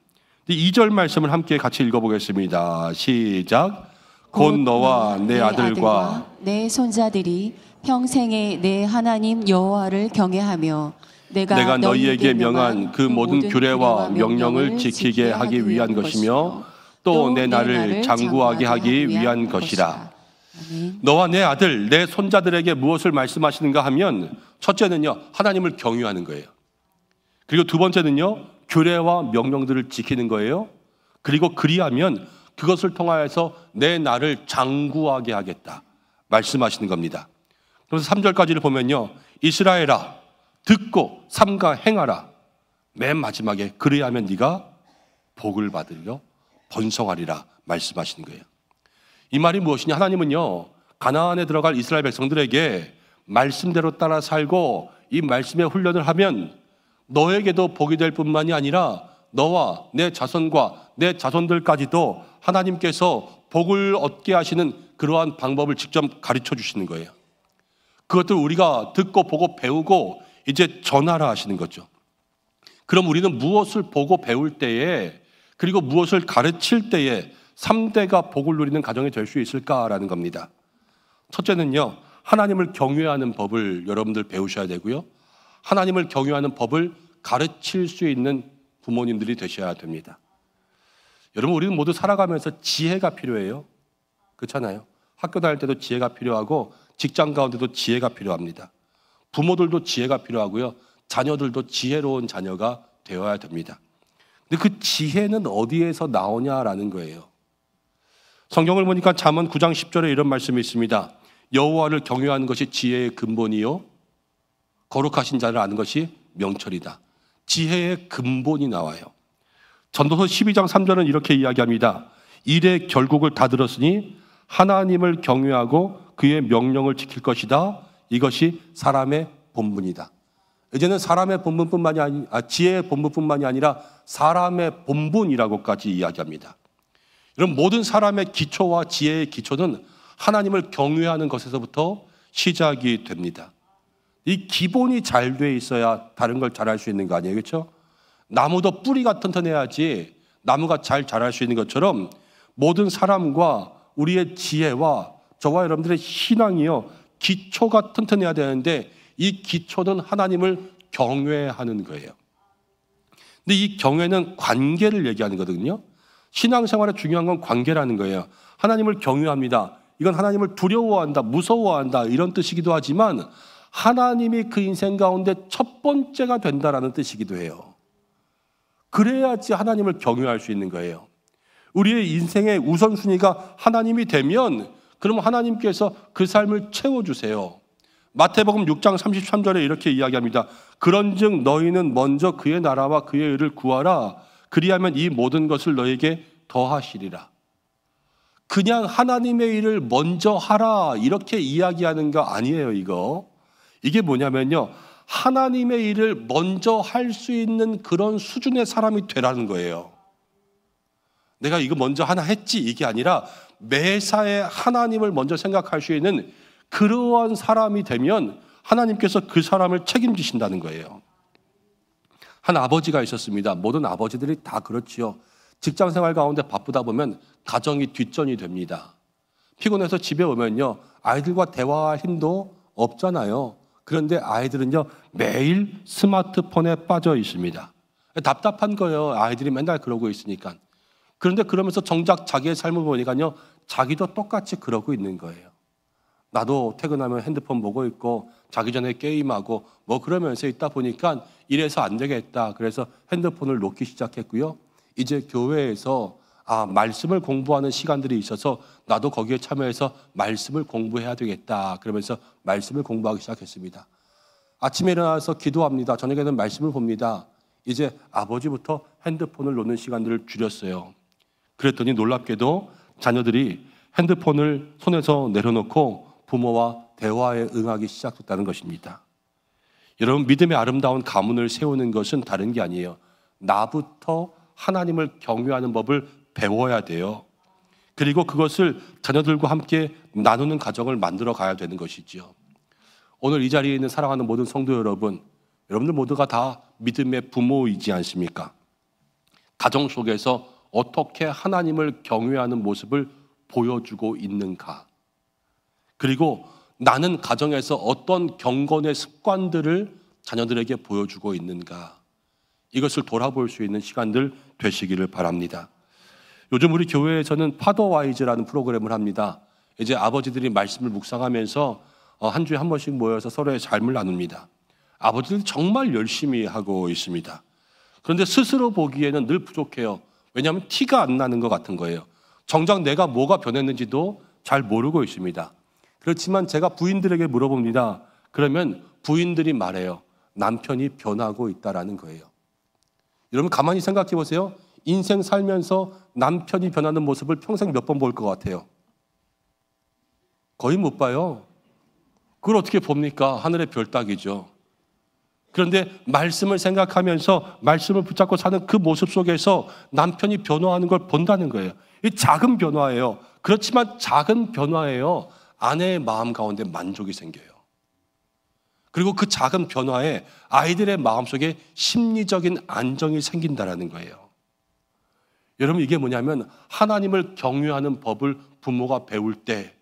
2절 말씀을 함께 같이 읽어보겠습니다. 시작. 곧 너와 내 아들과 내 손자들이 평생에 내 하나님 여호와를 경외하며 내가 너희에게 명한 그 모든 규례와 명령을 지키게 하기 위한 것이며 또 내 나를 장구하게 하기 위한 것이라. 너와 내 아들, 내 손자들에게 무엇을 말씀하시는가 하면 첫째는요, 하나님을 경유하는 거예요. 그리고 두 번째는요, 규례와 명령들을 지키는 거예요. 그리고 그리하면 그것을 통하여서 내 나를 장구하게 하겠다 말씀하시는 겁니다. 그래서 3절까지를 보면요, 이스라엘아 듣고 삼가 행하라. 맨 마지막에 그리하면 네가 복을 받으려 번성하리라 말씀하시는 거예요. 이 말이 무엇이냐? 하나님은요, 가나안에 들어갈 이스라엘 백성들에게 말씀대로 따라 살고 이 말씀의 훈련을 하면 너에게도 복이 될 뿐만이 아니라 너와 내 자손과 내 자손들까지도 하나님께서 복을 얻게 하시는 그러한 방법을 직접 가르쳐 주시는 거예요. 그것들 우리가 듣고 보고 배우고 이제 전하라 하시는 거죠. 그럼 우리는 무엇을 보고 배울 때에 그리고 무엇을 가르칠 때에 3대가 복을 누리는 가정이 될 수 있을까라는 겁니다. 첫째는요, 하나님을 경외하는 법을 여러분들 배우셔야 되고요, 하나님을 경외하는 법을 가르칠 수 있는 부모님들이 되셔야 됩니다. 여러분, 우리는 모두 살아가면서 지혜가 필요해요. 그렇잖아요. 학교 다닐 때도 지혜가 필요하고 직장 가운데도 지혜가 필요합니다. 부모들도 지혜가 필요하고요, 자녀들도 지혜로운 자녀가 되어야 됩니다. 근데 그 지혜는 어디에서 나오냐라는 거예요. 성경을 보니까 잠언 9장 10절에 이런 말씀이 있습니다. 여호와를 경외하는 것이 지혜의 근본이요 거룩하신 자를 아는 것이 명철이다. 지혜의 근본이 나와요. 전도서 12장 3절은 이렇게 이야기합니다. 일의 결국을 다 들었으니 하나님을 경외하고 그의 명령을 지킬 것이다. 이것이 사람의 본분이다. 이제는 사람의 본분뿐만이 지혜의 본분뿐만이 아니라 사람의 본분이라고까지 이야기합니다. 이런 모든 사람의 기초와 지혜의 기초는 하나님을 경외하는 것에서부터 시작이 됩니다. 이 기본이 잘 돼 있어야 다른 걸 잘할 수 있는 거 아니에요, 그렇죠? 나무도 뿌리가 튼튼해야지 나무가 잘 자랄 수 있는 것처럼 모든 사람과 우리의 지혜와 저와 여러분들의 신앙이요, 기초가 튼튼해야 되는데 이 기초는 하나님을 경외하는 거예요. 근데 이 경외는 관계를 얘기하는 거거든요. 신앙생활에 중요한 건 관계라는 거예요. 하나님을 경외합니다. 이건 하나님을 두려워한다, 무서워한다 이런 뜻이기도 하지만 하나님이 그 인생 가운데 첫 번째가 된다라는 뜻이기도 해요. 그래야지 하나님을 경외할 수 있는 거예요. 우리의 인생의 우선순위가 하나님이 되면 그럼 하나님께서 그 삶을 채워주세요. 마태복음 6장 33절에 이렇게 이야기합니다. 그런즉 너희는 먼저 그의 나라와 그의 의를 구하라. 그리하면 이 모든 것을 너에게 더하시리라. 그냥 하나님의 일을 먼저 하라 이렇게 이야기하는 거 아니에요. 이게 뭐냐면요, 하나님의 일을 먼저 할 수 있는 그런 수준의 사람이 되라는 거예요. 내가 이거 먼저 하나 했지 이게 아니라 매사에 하나님을 먼저 생각할 수 있는 그러한 사람이 되면 하나님께서 그 사람을 책임지신다는 거예요. 한 아버지가 있었습니다. 모든 아버지들이 다 그렇지요. 직장생활 가운데 바쁘다 보면 가정이 뒷전이 됩니다. 피곤해서 집에 오면요, 아이들과 대화할 힘도 없잖아요. 그런데 아이들은요, 매일 스마트폰에 빠져 있습니다. 답답한 거예요. 아이들이 맨날 그러고 있으니까. 그런데 그러면서 정작 자기의 삶을 보니까요, 자기도 똑같이 그러고 있는 거예요. 나도 퇴근하면 핸드폰 보고 있고 자기 전에 게임하고 뭐 그러면서 있다 보니까 이래서 안 되겠다. 그래서 핸드폰을 놓기 시작했고요. 이제 교회에서 말씀을 공부하는 시간들이 있어서 나도 거기에 참여해서 말씀을 공부해야 되겠다. 그러면서 말씀을 공부하기 시작했습니다. 아침에 일어나서 기도합니다. 저녁에는 말씀을 봅니다. 이제 아버지부터 핸드폰을 놓는 시간들을 줄였어요. 그랬더니 놀랍게도 자녀들이 핸드폰을 손에서 내려놓고 부모와 대화에 응하기 시작했다는 것입니다. 여러분, 믿음의 아름다운 가문을 세우는 것은 다른 게 아니에요. 나부터 하나님을 경외하는 법을 배워야 돼요. 그리고 그것을 자녀들과 함께 나누는 가정을 만들어 가야 되는 것이죠. 오늘 이 자리에 있는 사랑하는 모든 성도 여러분, 여러분들 모두가 다 믿음의 부모이지 않습니까? 가정 속에서 어떻게 하나님을 경외하는 모습을 보여주고 있는가? 그리고 나는 가정에서 어떤 경건의 습관들을 자녀들에게 보여주고 있는가? 이것을 돌아볼 수 있는 시간들 되시기를 바랍니다. 요즘 우리 교회에서는 파더와이즈라는 프로그램을 합니다. 이제 아버지들이 말씀을 묵상하면서 한 주에 한 번씩 모여서 서로의 삶을 나눕니다. 아버지들이 정말 열심히 하고 있습니다. 그런데 스스로 보기에는 늘 부족해요. 왜냐하면 티가 안 나는 것 같은 거예요. 정작 내가 뭐가 변했는지도 잘 모르고 있습니다. 그렇지만 제가 부인들에게 물어봅니다. 그러면 부인들이 말해요. 남편이 변하고 있다라는 거예요. 여러분 가만히 생각해 보세요. 인생 살면서 남편이 변하는 모습을 평생 몇 번 볼 것 같아요? 거의 못 봐요. 그걸 어떻게 봅니까? 하늘의 별 따기죠. 그런데 말씀을 생각하면서 말씀을 붙잡고 사는 그 모습 속에서 남편이 변화하는 걸 본다는 거예요. 이 작은 변화예요. 그렇지만 작은 변화예요. 아내의 마음 가운데 만족이 생겨요. 그리고 그 작은 변화에 아이들의 마음속에 심리적인 안정이 생긴다는 거예요. 여러분 이게 뭐냐면 하나님을 경외하는 법을 부모가 배울 때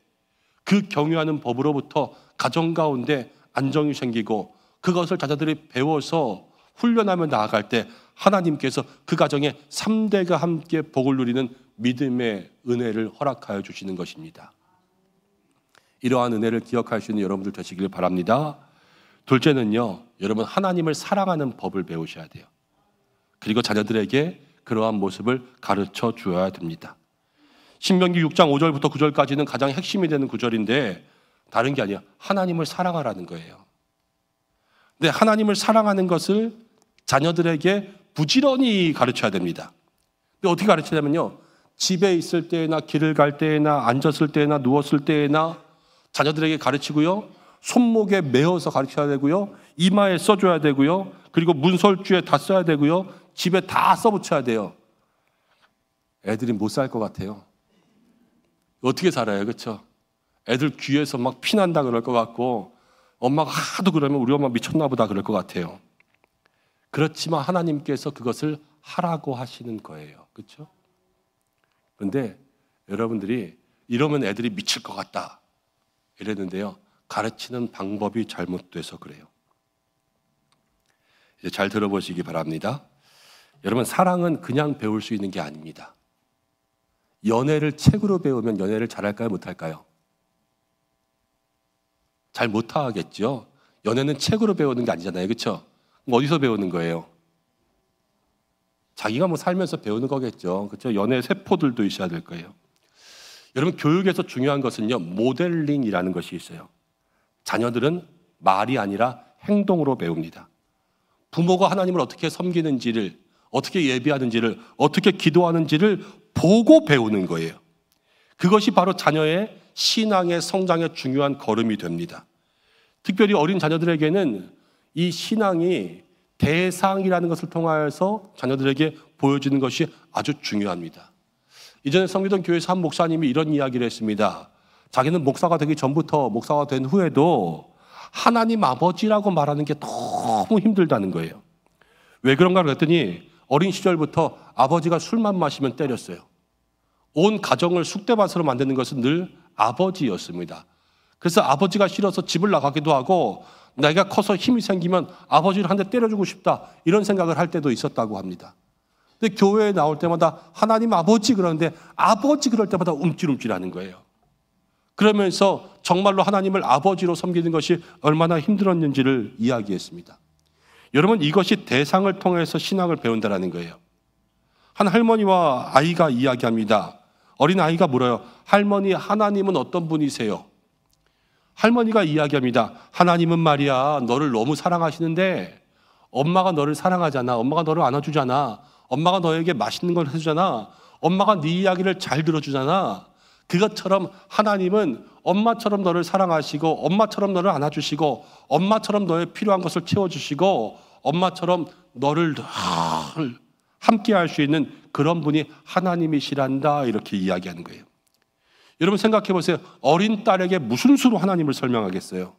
그 경외하는 법으로부터 가정 가운데 안정이 생기고 그것을 자녀들이 배워서 훈련하며 나아갈 때 하나님께서 그 가정에 3대가 함께 복을 누리는 믿음의 은혜를 허락하여 주시는 것입니다. 이러한 은혜를 기억할 수 있는 여러분들 되시길 바랍니다. 둘째는요, 여러분 하나님을 사랑하는 법을 배우셔야 돼요. 그리고 자녀들에게 그러한 모습을 가르쳐 주어야 됩니다. 신명기 6장 5절부터 9절까지는 가장 핵심이 되는 구절인데 다른 게 아니에요. 하나님을 사랑하라는 거예요. 근데 하나님을 사랑하는 것을 자녀들에게 부지런히 가르쳐야 됩니다. 근데 어떻게 가르치냐면요, 집에 있을 때나 길을 갈 때나 앉았을 때나 누웠을 때나 자녀들에게 가르치고요, 손목에 메어서 가르쳐야 되고요, 이마에 써줘야 되고요, 그리고 문설주에 다 써야 되고요, 집에 다 써붙여야 돼요. 애들이 못 살 것 같아요. 어떻게 살아요, 그렇죠? 애들 귀에서 막 피난다 그럴 것 같고 엄마가 하도 그러면 우리 엄마 미쳤나 보다 그럴 것 같아요. 그렇지만 하나님께서 그것을 하라고 하시는 거예요. 그렇죠? 그런데 여러분들이 이러면 애들이 미칠 것 같다 이랬는데요. 가르치는 방법이 잘못돼서 그래요. 이제 잘 들어보시기 바랍니다. 여러분, 사랑은 그냥 배울 수 있는 게 아닙니다. 연애를 책으로 배우면 연애를 잘할까요? 못할까요? 잘 못하겠죠. 연애는 책으로 배우는 게 아니잖아요. 그렇죠? 그럼 어디서 배우는 거예요? 자기가 뭐 살면서 배우는 거겠죠. 그렇죠? 연애 세포들도 있어야 될 거예요. 여러분, 교육에서 중요한 것은요, 모델링이라는 것이 있어요. 자녀들은 말이 아니라 행동으로 배웁니다. 부모가 하나님을 어떻게 섬기는지를, 어떻게 예배하는지를, 어떻게 기도하는지를 보고 배우는 거예요. 그것이 바로 자녀의 신앙의 성장에 중요한 걸음이 됩니다. 특별히 어린 자녀들에게는 이 신앙이 대상이라는 것을 통해서 자녀들에게 보여주는 것이 아주 중요합니다. 이전에 성기동 교회에서 한 목사님이 이런 이야기를 했습니다. 자기는 목사가 되기 전부터 목사가 된 후에도 하나님 아버지라고 말하는 게 너무 힘들다는 거예요. 왜 그런가 그랬더니 어린 시절부터 아버지가 술만 마시면 때렸어요. 온 가정을 쑥대밭으로 만드는 것은 늘 아버지였습니다. 그래서 아버지가 싫어서 집을 나가기도 하고 내가 커서 힘이 생기면 아버지를 한 대 때려주고 싶다 이런 생각을 할 때도 있었다고 합니다. 근데 교회에 나올 때마다 하나님 아버지 그러는데 아버지 그럴 때마다 움찔움찔하는 거예요. 그러면서 정말로 하나님을 아버지로 섬기는 것이 얼마나 힘들었는지를 이야기했습니다. 여러분, 이것이 대상을 통해서 신앙을 배운다는 거예요. 한 할머니와 아이가 이야기합니다. 어린 아이가 물어요. 할머니, 하나님은 어떤 분이세요? 할머니가 이야기합니다. 하나님은 말이야, 너를 너무 사랑하시는데 엄마가 너를 사랑하잖아. 엄마가 너를 안아주잖아. 엄마가 너에게 맛있는 걸 해주잖아. 엄마가 네 이야기를 잘 들어주잖아. 그것처럼 하나님은 엄마처럼 너를 사랑하시고 엄마처럼 너를 안아주시고 엄마처럼 너의 필요한 것을 채워주시고 엄마처럼 너를 함께 할 수 있는 그런 분이 하나님이시란다 이렇게 이야기하는 거예요. 여러분 생각해 보세요. 어린 딸에게 무슨 수로 하나님을 설명하겠어요?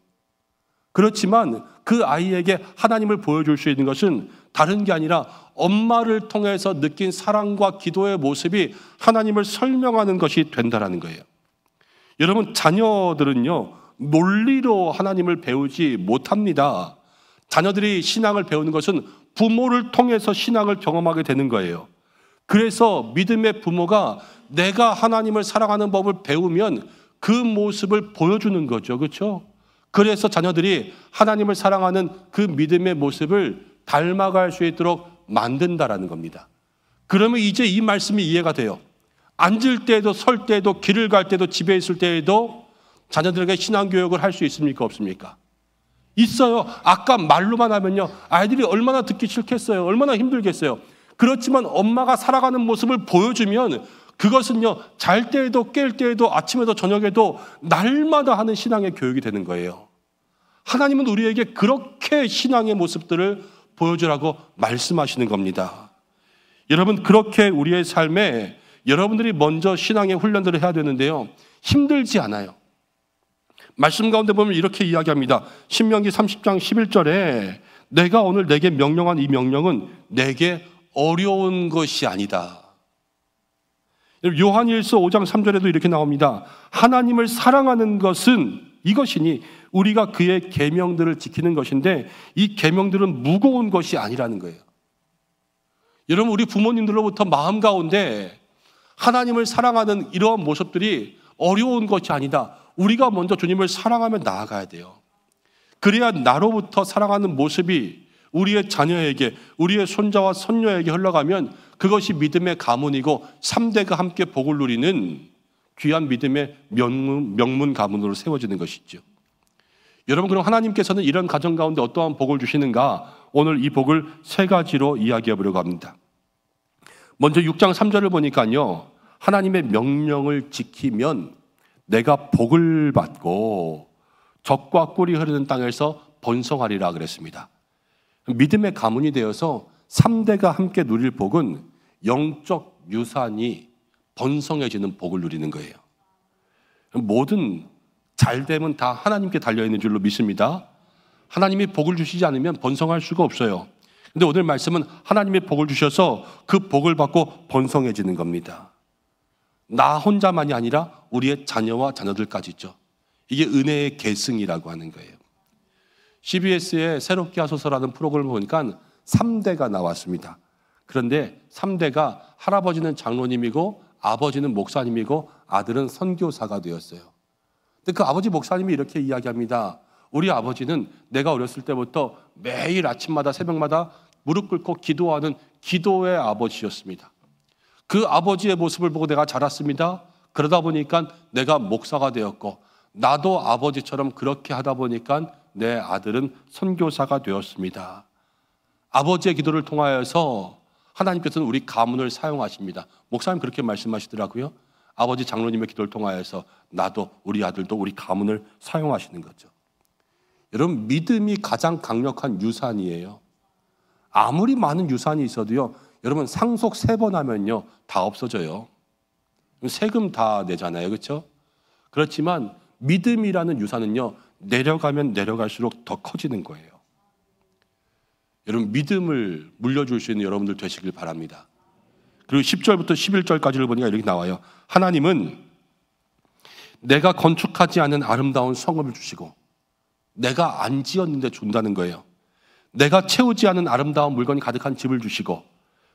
그렇지만 그 아이에게 하나님을 보여줄 수 있는 것은 다른 게 아니라 엄마를 통해서 느낀 사랑과 기도의 모습이 하나님을 설명하는 것이 된다는 거예요. 여러분, 자녀들은요, 논리로 하나님을 배우지 못합니다. 자녀들이 신앙을 배우는 것은 부모를 통해서 신앙을 경험하게 되는 거예요. 그래서 믿음의 부모가 내가 하나님을 사랑하는 법을 배우면 그 모습을 보여주는 거죠. 그렇죠? 그래서 자녀들이 하나님을 사랑하는 그 믿음의 모습을 닮아갈 수 있도록 만든다라는 겁니다. 그러면 이제 이 말씀이 이해가 돼요. 앉을 때에도 설 때에도 길을 갈 때도 집에 있을 때에도 자녀들에게 신앙교육을 할 수 있습니까? 없습니까? 있어요. 아까 말로만 하면요, 아이들이 얼마나 듣기 싫겠어요. 얼마나 힘들겠어요. 그렇지만 엄마가 살아가는 모습을 보여주면 그것은요, 잘 때에도 깰 때에도 아침에도 저녁에도 날마다 하는 신앙의 교육이 되는 거예요. 하나님은 우리에게 그렇게 신앙의 모습들을 보여주라고 말씀하시는 겁니다. 여러분, 그렇게 우리의 삶에 여러분들이 먼저 신앙의 훈련들을 해야 되는데요, 힘들지 않아요. 말씀 가운데 보면 이렇게 이야기합니다. 신명기 30장 11절에 내가 오늘 내게 명령한 이 명령은 내게 어려운 것이 아니다. 요한일서 5장 3절에도 이렇게 나옵니다. 하나님을 사랑하는 것은 이것이니 우리가 그의 계명들을 지키는 것인데 이 계명들은 무거운 것이 아니라는 거예요. 여러분, 우리 부모님들로부터 마음 가운데 하나님을 사랑하는 이러한 모습들이 어려운 것이 아니다. 우리가 먼저 주님을 사랑하며 나아가야 돼요. 그래야 나로부터 사랑하는 모습이 우리의 자녀에게, 우리의 손자와 손녀에게 흘러가면 그것이 믿음의 가문이고 3대가 함께 복을 누리는 귀한 믿음의 명문 가문으로 세워지는 것이죠. 여러분, 그럼 하나님께서는 이런 가정 가운데 어떠한 복을 주시는가? 오늘 이 복을 세 가지로 이야기해 보려고 합니다. 먼저 6장 3절을 보니까요, 하나님의 명령을 지키면 내가 복을 받고 젖과 꿀이 흐르는 땅에서 번성하리라 그랬습니다. 믿음의 가문이 되어서 3대가 함께 누릴 복은 영적 유산이 번성해지는 복을 누리는 거예요. 모든 잘 되면 다 하나님께 달려있는 줄로 믿습니다. 하나님이 복을 주시지 않으면 번성할 수가 없어요. 근데 오늘 말씀은 하나님이 복을 주셔서 그 복을 받고 번성해지는 겁니다. 나 혼자만이 아니라 우리의 자녀와 자녀들까지 있죠. 이게 은혜의 계승이라고 하는 거예요. CBS의 새롭게 하소서라는 프로그램을 보니까 3대가 나왔습니다. 그런데 3대가 할아버지는 장로님이고 아버지는 목사님이고 아들은 선교사가 되었어요. 근데 그 아버지 목사님이 이렇게 이야기합니다. 우리 아버지는 내가 어렸을 때부터 매일 아침마다 새벽마다 무릎 꿇고 기도하는 기도의 아버지였습니다. 그 아버지의 모습을 보고 내가 자랐습니다. 그러다 보니까 내가 목사가 되었고 나도 아버지처럼 그렇게 하다 보니까 내 아들은 선교사가 되었습니다. 아버지의 기도를 통하여서 하나님께서는 우리 가문을 사용하십니다. 목사님 그렇게 말씀하시더라고요. 아버지 장로님의 기도를 통하여서 나도 우리 아들도 우리 가문을 사용하시는 거죠. 여러분 믿음이 가장 강력한 유산이에요. 아무리 많은 유산이 있어도요. 여러분 상속 3번 하면요. 다 없어져요. 세금 다 내잖아요. 그렇죠? 그렇지만 믿음이라는 유산은요. 내려가면 내려갈수록 더 커지는 거예요. 여러분 믿음을 물려줄 수 있는 여러분들 되시길 바랍니다. 그리고 10절부터 11절까지를 보니까 이렇게 나와요. 하나님은 내가 건축하지 않은 아름다운 성읍을 주시고 내가 안 지었는데 준다는 거예요. 내가 채우지 않은 아름다운 물건이 가득한 집을 주시고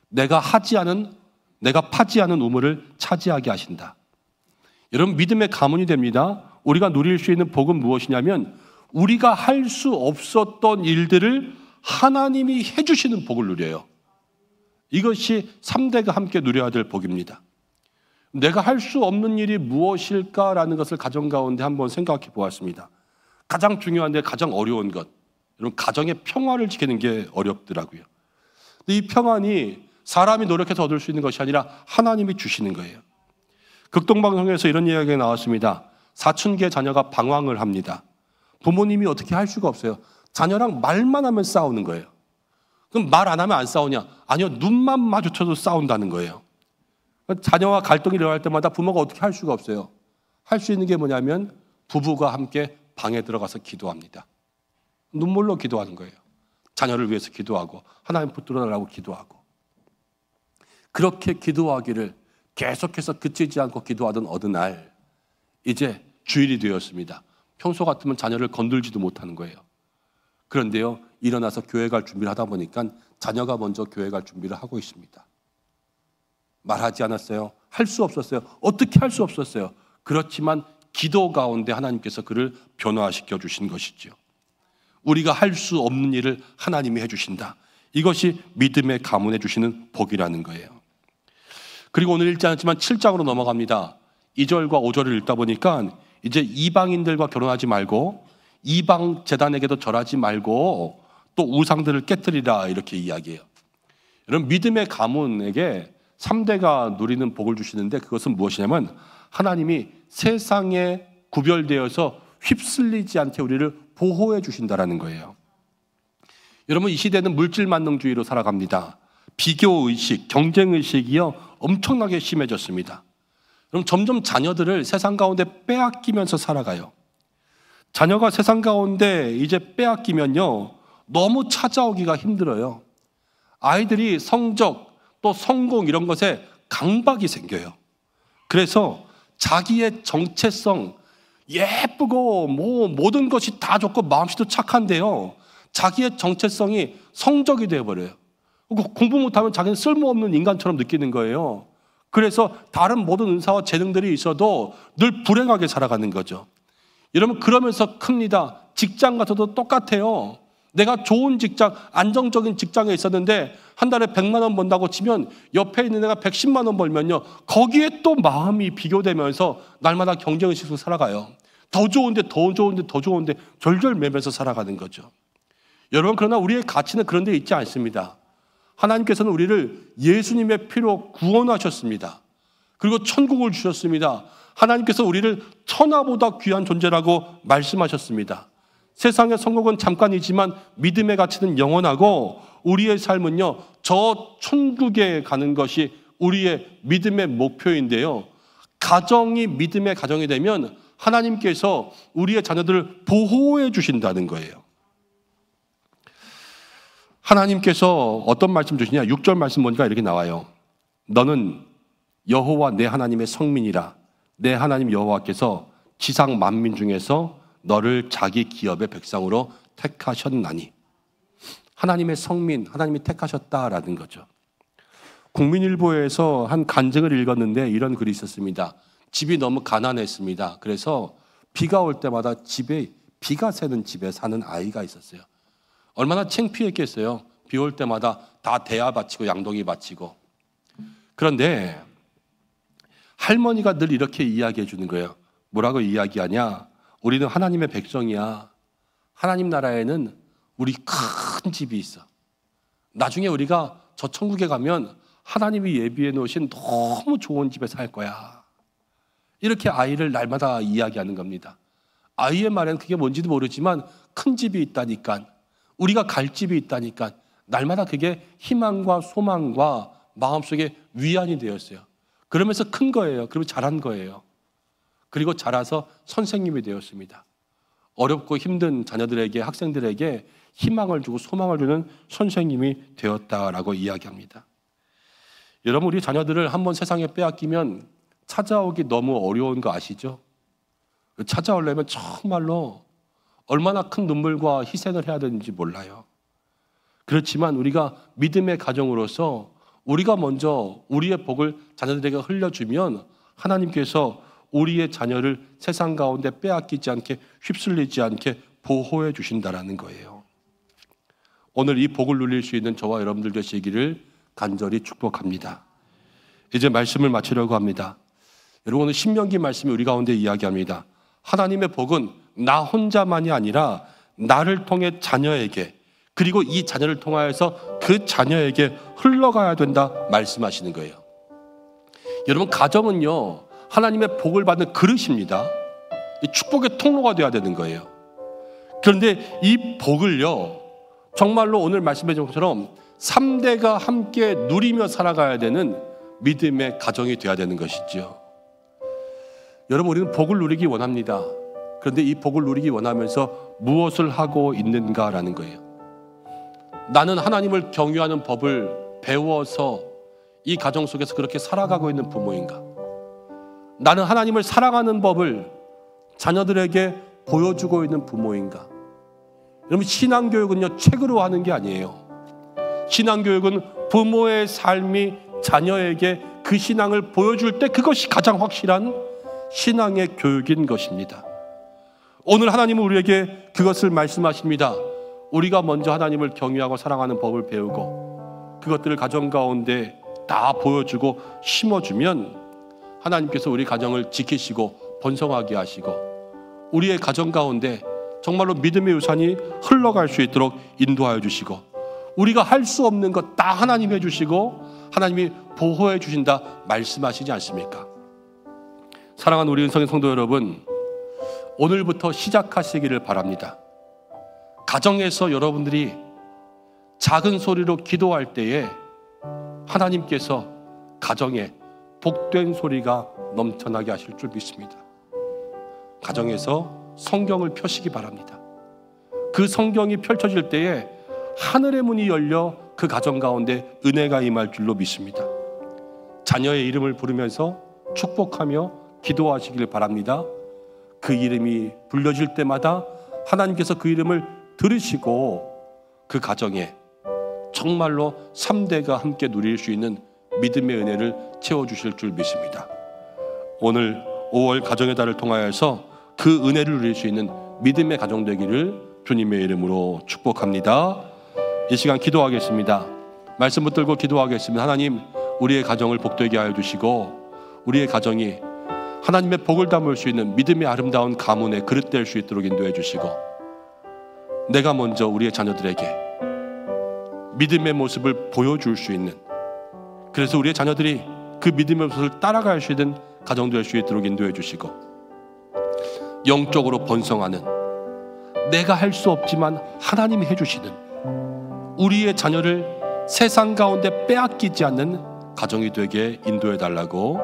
내가 파지 않은 우물을 차지하게 하신다. 여러분 믿음의 가문이 됩니다. 우리가 누릴 수 있는 복은 무엇이냐면 우리가 할 수 없었던 일들을 하나님이 해주시는 복을 누려요. 이것이 3대가 함께 누려야 될 복입니다. 내가 할 수 없는 일이 무엇일까라는 것을 가정 가운데 한번 생각해 보았습니다. 가장 중요한데 가장 어려운 것, 여러분 가정의 평화를 지키는 게 어렵더라고요. 근데 이 평안이 사람이 노력해서 얻을 수 있는 것이 아니라 하나님이 주시는 거예요. 극동방송에서 이런 이야기가 나왔습니다. 사춘기의 자녀가 방황을 합니다. 부모님이 어떻게 할 수가 없어요. 자녀랑 말만 하면 싸우는 거예요. 그럼 말 안 하면 안 싸우냐? 아니요, 눈만 마주쳐도 싸운다는 거예요. 자녀와 갈등이 일어날 때마다 부모가 어떻게 할 수가 없어요. 할 수 있는 게 뭐냐면 부부가 함께 방에 들어가서 기도합니다. 눈물로 기도하는 거예요. 자녀를 위해서 기도하고 하나님 붙들어달라고 기도하고. 그렇게 기도하기를 계속해서 그치지 않고 기도하던 어느 날 이제 주일이 되었습니다. 평소 같으면 자녀를 건들지도 못하는 거예요. 그런데요, 일어나서 교회 갈 준비를 하다 보니까 자녀가 먼저 교회 갈 준비를 하고 있습니다. 말하지 않았어요. 할 수 없었어요. 어떻게 할 수 없었어요. 그렇지만 기도 가운데 하나님께서 그를 변화시켜 주신 것이죠. 우리가 할 수 없는 일을 하나님이 해주신다. 이것이 믿음의 가문해 주시는 복이라는 거예요. 그리고 오늘 읽지 않았지만 7장으로 넘어갑니다. 2절과 5절을 읽다 보니까 이제 이방인들과 결혼하지 말고 이방 제단에게도 절하지 말고 또 우상들을 깨뜨리라 이렇게 이야기해요. 여러분 믿음의 가문에게 3대가 누리는 복을 주시는데 그것은 무엇이냐면 하나님이 세상에 구별되어서 휩쓸리지 않게 우리를 보호해 주신다라는 거예요. 여러분 이 시대는 물질 만능주의로 살아갑니다. 비교의식, 경쟁의식이요 엄청나게 심해졌습니다. 그럼 점점 자녀들을 세상 가운데 빼앗기면서 살아가요. 자녀가 세상 가운데 이제 빼앗기면요 너무 찾아오기가 힘들어요. 아이들이 성적 또 성공 이런 것에 강박이 생겨요. 그래서 자기의 정체성 예쁘고 뭐 모든 것이 다 좋고 마음씨도 착한데요 자기의 정체성이 성적이 되어버려요. 공부 못하면 자기는 쓸모없는 인간처럼 느끼는 거예요. 그래서 다른 모든 은사와 재능들이 있어도 늘 불행하게 살아가는 거죠. 여러분 그러면서 큽니다. 직장 가서도 똑같아요. 내가 좋은 직장, 안정적인 직장에 있었는데 한 달에 100만 원 번다고 치면 옆에 있는 애가 110만 원 벌면요 거기에 또 마음이 비교되면서 날마다 경쟁의식으로 살아가요. 더 좋은데 더 좋은데 더 좋은데 절절매면서 살아가는 거죠. 여러분 그러나 우리의 가치는 그런 데 있지 않습니다. 하나님께서는 우리를 예수님의 피로 구원하셨습니다. 그리고 천국을 주셨습니다. 하나님께서 우리를 천하보다 귀한 존재라고 말씀하셨습니다. 세상의 성공은 잠깐이지만 믿음의 가치는 영원하고 우리의 삶은요 저 천국에 가는 것이 우리의 믿음의 목표인데요 가정이 믿음의 가정이 되면 하나님께서 우리의 자녀들을 보호해 주신다는 거예요. 하나님께서 어떤 말씀 주시냐? 6절 말씀 보니까 이렇게 나와요. 너는 여호와 내 하나님의 성민이라. 내 하나님 여호와께서 지상 만민 중에서 너를 자기 기업의 백성으로 택하셨나니. 하나님의 성민, 하나님이 택하셨다라는 거죠. 국민일보에서 한 간증을 읽었는데 이런 글이 있었습니다. 집이 너무 가난했습니다. 그래서 비가 올 때마다 집에 비가 새는 집에 사는 아이가 있었어요. 얼마나 창피했겠어요. 비 올 때마다 다 대야 바치고 양동이 바치고. 그런데 할머니가 늘 이렇게 이야기해 주는 거예요. 뭐라고 이야기하냐? 우리는 하나님의 백성이야. 하나님 나라에는 우리 큰 집이 있어. 나중에 우리가 저 천국에 가면 하나님이 예비해 놓으신 너무 좋은 집에 살 거야. 이렇게 아이를 날마다 이야기하는 겁니다. 아이의 말에는 그게 뭔지도 모르지만 큰 집이 있다니까, 우리가 갈 집이 있다니까, 날마다 그게 희망과 소망과 마음속에 위안이 되었어요. 그러면서 큰 거예요. 그리고 자란 거예요. 그리고 자라서 선생님이 되었습니다. 어렵고 힘든 자녀들에게, 학생들에게 희망을 주고 소망을 주는 선생님이 되었다라고 이야기합니다. 여러분, 우리 자녀들을 한번 세상에 빼앗기면 찾아오기 너무 어려운 거 아시죠? 찾아오려면 정말로 얼마나 큰 눈물과 희생을 해야 되는지 몰라요. 그렇지만 우리가 믿음의 가정으로서 우리가 먼저 우리의 복을 자녀들에게 흘려주면 하나님께서 우리의 자녀를 세상 가운데 빼앗기지 않게, 휩쓸리지 않게 보호해 주신다라는 거예요. 오늘 이 복을 누릴 수 있는 저와 여러분들 되시기를 간절히 축복합니다. 이제 말씀을 마치려고 합니다. 여러분, 오늘 신명기 말씀이 우리 가운데 이야기합니다. 하나님의 복은 나 혼자만이 아니라 나를 통해 자녀에게, 그리고 이 자녀를 통하여서 그 자녀에게 흘러가야 된다 말씀하시는 거예요. 여러분, 가정은요, 하나님의 복을 받는 그릇입니다. 축복의 통로가 되어야 되는 거예요. 그런데 이 복을요, 정말로 오늘 말씀해 준 것처럼 3대가 함께 누리며 살아가야 되는 믿음의 가정이 되어야 되는 것이죠. 여러분, 우리는 복을 누리기 원합니다. 그런데 이 복을 누리기 원하면서 무엇을 하고 있는가라는 거예요. 나는 하나님을 경유하는 법을 배워서 이 가정 속에서 그렇게 살아가고 있는 부모인가? 나는 하나님을 사랑하는 법을 자녀들에게 보여주고 있는 부모인가? 여러분, 신앙교육은요, 책으로 하는 게 아니에요. 신앙교육은 부모의 삶이 자녀에게 그 신앙을 보여줄 때 그것이 가장 확실한 신앙의 교육인 것입니다. 오늘 하나님은 우리에게 그것을 말씀하십니다. 우리가 먼저 하나님을 경외하고 사랑하는 법을 배우고 그것들을 가정 가운데 다 보여주고 심어주면 하나님께서 우리 가정을 지키시고 번성하게 하시고 우리의 가정 가운데 정말로 믿음의 유산이 흘러갈 수 있도록 인도하여 주시고 우리가 할 수 없는 것 다 하나님이 해주시고 하나님이 보호해 주신다 말씀하시지 않습니까? 사랑하는 우리 은성의 성도 여러분, 오늘부터 시작하시기를 바랍니다. 가정에서 여러분들이 작은 소리로 기도할 때에 하나님께서 가정에 복된 소리가 넘쳐나게 하실 줄 믿습니다. 가정에서 성경을 펴시기 바랍니다. 그 성경이 펼쳐질 때에 하늘의 문이 열려 그 가정 가운데 은혜가 임할 줄로 믿습니다. 자녀의 이름을 부르면서 축복하며 기도하시길 바랍니다. 그 이름이 불려질 때마다 하나님께서 그 이름을 들으시고 그 가정에 정말로 3대가 함께 누릴 수 있는 믿음의 은혜를 채워주실 줄 믿습니다. 오늘 5월 가정의 달을 통하여서 그 은혜를 누릴 수 있는 믿음의 가정 되기를 주님의 이름으로 축복합니다. 이 시간 기도하겠습니다. 말씀 붙들고 기도하겠습니다. 하나님, 우리의 가정을 복되게 하여 주시고 우리의 가정이 하나님의 복을 담을 수 있는 믿음의 아름다운 가문의 그릇 될 수 있도록 인도해 주시고 내가 먼저 우리의 자녀들에게 믿음의 모습을 보여줄 수 있는, 그래서 우리의 자녀들이 그 믿음의 모습을 따라갈 수 있는 가정 될 수 있도록 인도해 주시고 영적으로 번성하는, 내가 할 수 없지만 하나님이 해주시는 우리의 자녀를 세상 가운데 빼앗기지 않는 가정이 되게 인도해 달라고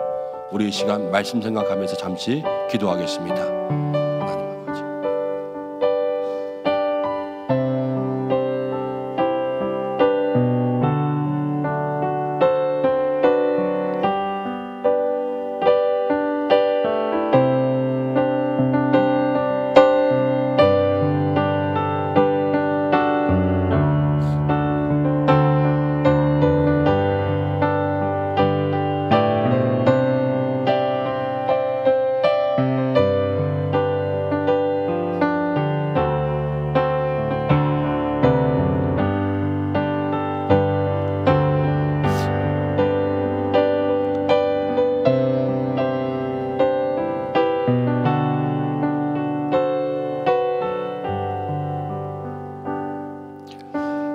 우리 이 시간 말씀 생각하면서 잠시 기도하겠습니다.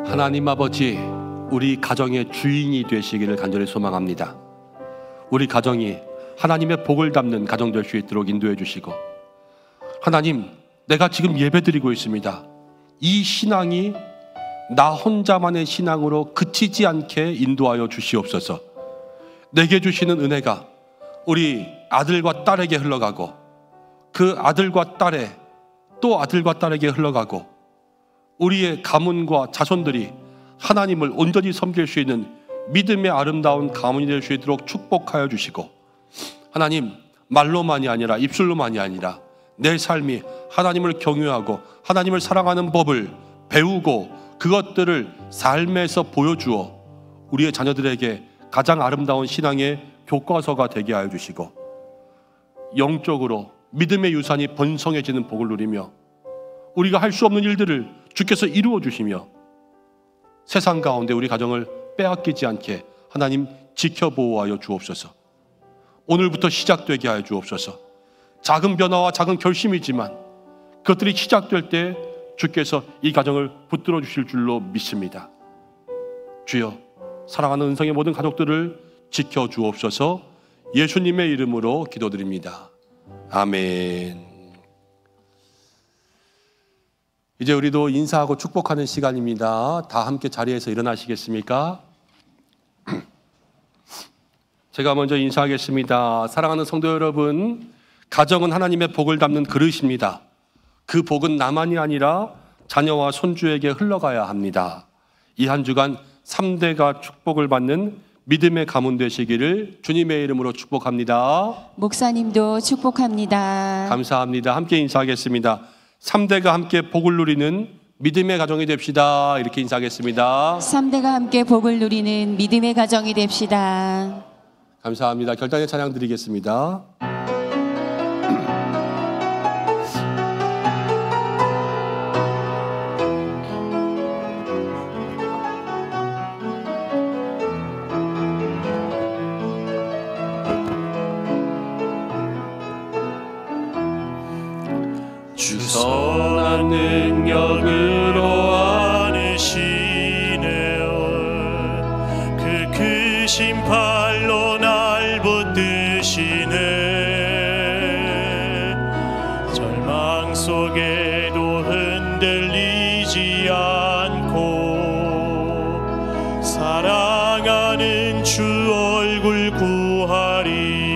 하나님 아버지, 하나님 아버지, 우리 가정의 주인이 되시기를 간절히 소망합니다. 우리 가정이 하나님의 복을 담는 가정 될 수 있도록 인도해 주시고, 하나님, 내가 지금 예배드리고 있습니다. 이 신앙이 나 혼자만의 신앙으로 그치지 않게 인도하여 주시옵소서. 내게 주시는 은혜가 우리 아들과 딸에게 흘러가고, 그 아들과 딸의 또 아들과 딸에게 흘러가고, 우리의 가문과 자손들이 하나님을 온전히 섬길 수 있는 믿음의 아름다운 가문이 될 수 있도록 축복하여 주시고, 하나님, 말로만이 아니라 입술로만이 아니라 내 삶이 하나님을 경외하고 하나님을 사랑하는 법을 배우고 그것들을 삶에서 보여주어 우리의 자녀들에게 가장 아름다운 신앙의 교과서가 되게 하여 주시고, 영적으로 믿음의 유산이 번성해지는 복을 누리며 우리가 할 수 없는 일들을 주께서 이루어 주시며 세상 가운데 우리 가정을 빼앗기지 않게 하나님 지켜보호하여 주옵소서. 오늘부터 시작되게 하여 주옵소서. 작은 변화와 작은 결심이지만 그것들이 시작될 때 주께서 이 가정을 붙들어 주실 줄로 믿습니다. 주여, 사랑하는 은성의 모든 가족들을 지켜 주옵소서. 예수님의 이름으로 기도드립니다. 아멘. 이제 우리도 인사하고 축복하는 시간입니다. 다 함께 자리에서 일어나시겠습니까? 제가 먼저 인사하겠습니다. 사랑하는 성도 여러분, 가정은 하나님의 복을 담는 그릇입니다. 그 복은 나만이 아니라 자녀와 손주에게 흘러가야 합니다. 이 한 주간 3대가 축복을 받는 믿음의 가문 되시기를 주님의 이름으로 축복합니다. 목사님도 축복합니다. 감사합니다. 함께 인사하겠습니다. 3대가 함께 복을 누리는 믿음의 가정이 됩시다. 이렇게 인사하겠습니다. 3대가 함께 복을 누리는 믿음의 가정이 됩시다. 감사합니다. 결단의 찬양 드리겠습니다. 주 선한 능력으로 안으시네요. 그 크신 팔로 날 붙드시네. 절망 속에도 흔들리지 않고 사랑하는 주 얼굴 구하리.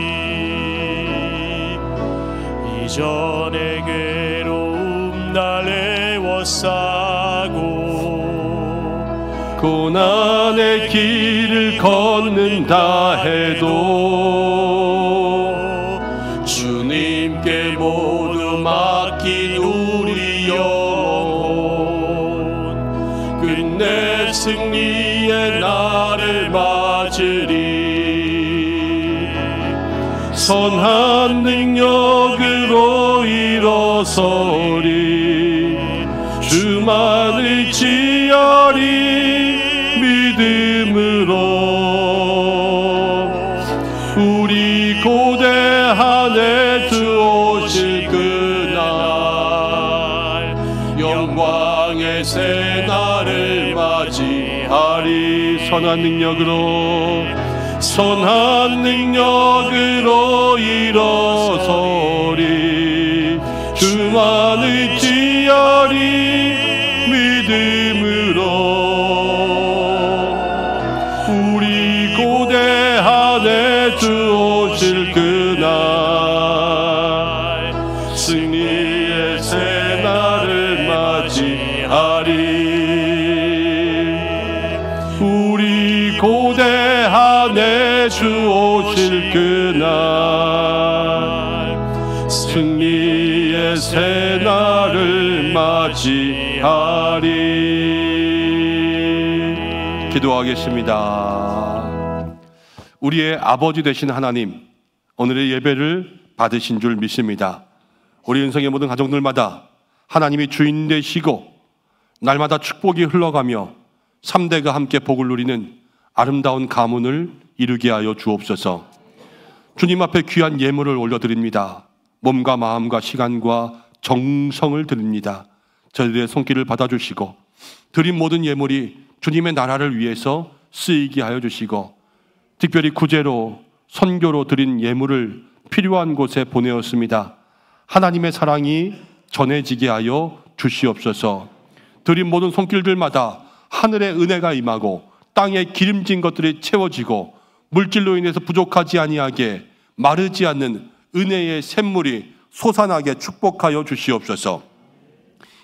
이전에 괴로움 날 애워싸고 고난의 길을 걷는다 해도 주님께 모두 맡긴 우리 영혼 끝내 승리의 날을 맞으리. 선한 능력으로 일어서리. 주만 의지하리. 믿음으로 우리 고대한에 들어오실 그날 영광의 새 날을 맞이하리. 선한 능력으로 일어서리. 주만 의지하리. 믿음으로 우리 고대한에 들어오실 그 승리의 새날을 맞이하리. 기도하겠습니다. 우리의 아버지 되신 하나님, 오늘의 예배를 받으신 줄 믿습니다. 우리 은성의 모든 가정들마다 하나님이 주인 되시고 날마다 축복이 흘러가며 3대가 함께 복을 누리는 아름다운 가문을 이루게 하여 주옵소서. 주님 앞에 귀한 예물을 올려드립니다. 몸과 마음과 시간과 정성을 드립니다. 저희들의 손길을 받아주시고 드린 모든 예물이 주님의 나라를 위해서 쓰이게 하여 주시고, 특별히 구제로 선교로 드린 예물을 필요한 곳에 보내었습니다. 하나님의 사랑이 전해지게 하여 주시옵소서. 드린 모든 손길들마다 하늘의 은혜가 임하고 땅에 기름진 것들이 채워지고 물질로 인해서 부족하지 아니하게 마르지 않는 은혜의 샘물이 솟아나게 축복하여 주시옵소서.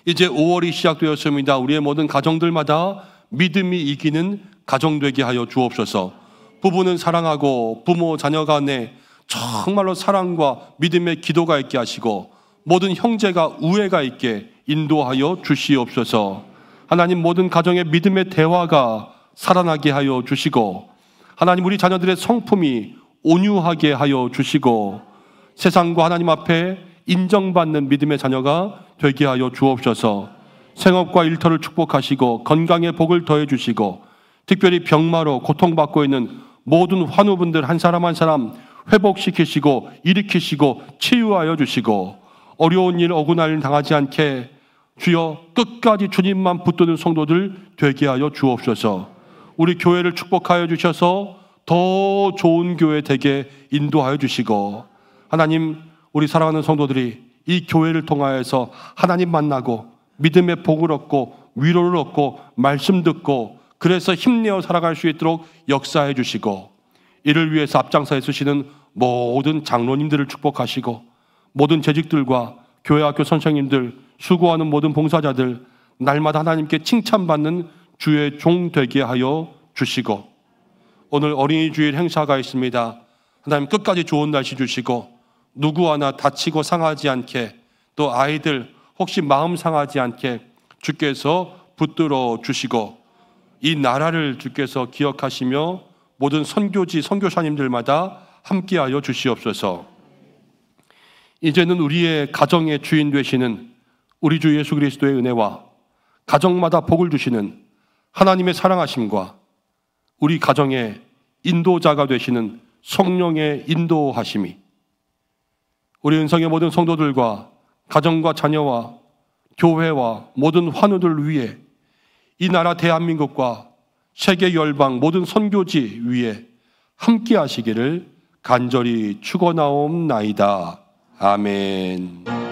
이제 5월이 시작되었습니다. 우리의 모든 가정들마다 믿음이 이기는 가정 되게 하여 주옵소서. 부부는 사랑하고 부모 자녀 간에 정말로 사랑과 믿음의 기도가 있게 하시고 모든 형제가 우애가 있게 인도하여 주시옵소서. 하나님, 모든 가정의 믿음의 대화가 살아나게 하여 주시고, 하나님, 우리 자녀들의 성품이 온유하게 하여 주시고 세상과 하나님 앞에 인정받는 믿음의 자녀가 되게 하여 주옵소서. 생업과 일터를 축복하시고 건강의 복을 더해 주시고, 특별히 병마로 고통받고 있는 모든 환우분들 한 사람 한 사람 회복시키시고 일으키시고 치유하여 주시고, 어려운 일 억울한 일 당하지 않게 주여 끝까지 주님만 붙드는 성도들 되게 하여 주옵소서. 우리 교회를 축복하여 주셔서 더 좋은 교회 되게 인도하여 주시고, 하나님, 우리 사랑하는 성도들이 이 교회를 통하여서 하나님 만나고 믿음의 복을 얻고 위로를 얻고 말씀 듣고 그래서 힘내어 살아갈 수 있도록 역사해 주시고, 이를 위해서 앞장서 애쓰시는 모든 장로님들을 축복하시고 모든 재직들과 교회 학교 선생님들, 수고하는 모든 봉사자들 날마다 하나님께 칭찬받는 주의 종 되게 하여 주시고, 오늘 어린이 주일 행사가 있습니다. 하나님, 끝까지 좋은 날씨 주시고 누구 하나 다치고 상하지 않게, 또 아이들 혹시 마음 상하지 않게 주께서 붙들어 주시고, 이 나라를 주께서 기억하시며 모든 선교지 선교사님들마다 함께하여 주시옵소서. 이제는 우리의 가정의 주인 되시는 우리 주 예수 그리스도의 은혜와 가정마다 복을 주시는 하나님의 사랑하심과 우리 가정의 인도자가 되시는 성령의 인도하심이 우리 은성의 모든 성도들과 가정과 자녀와 교회와 모든 환우들 위해, 이 나라 대한민국과 세계 열방 모든 선교지 위에 함께 하시기를 간절히 축원하옵나이다. 아멘.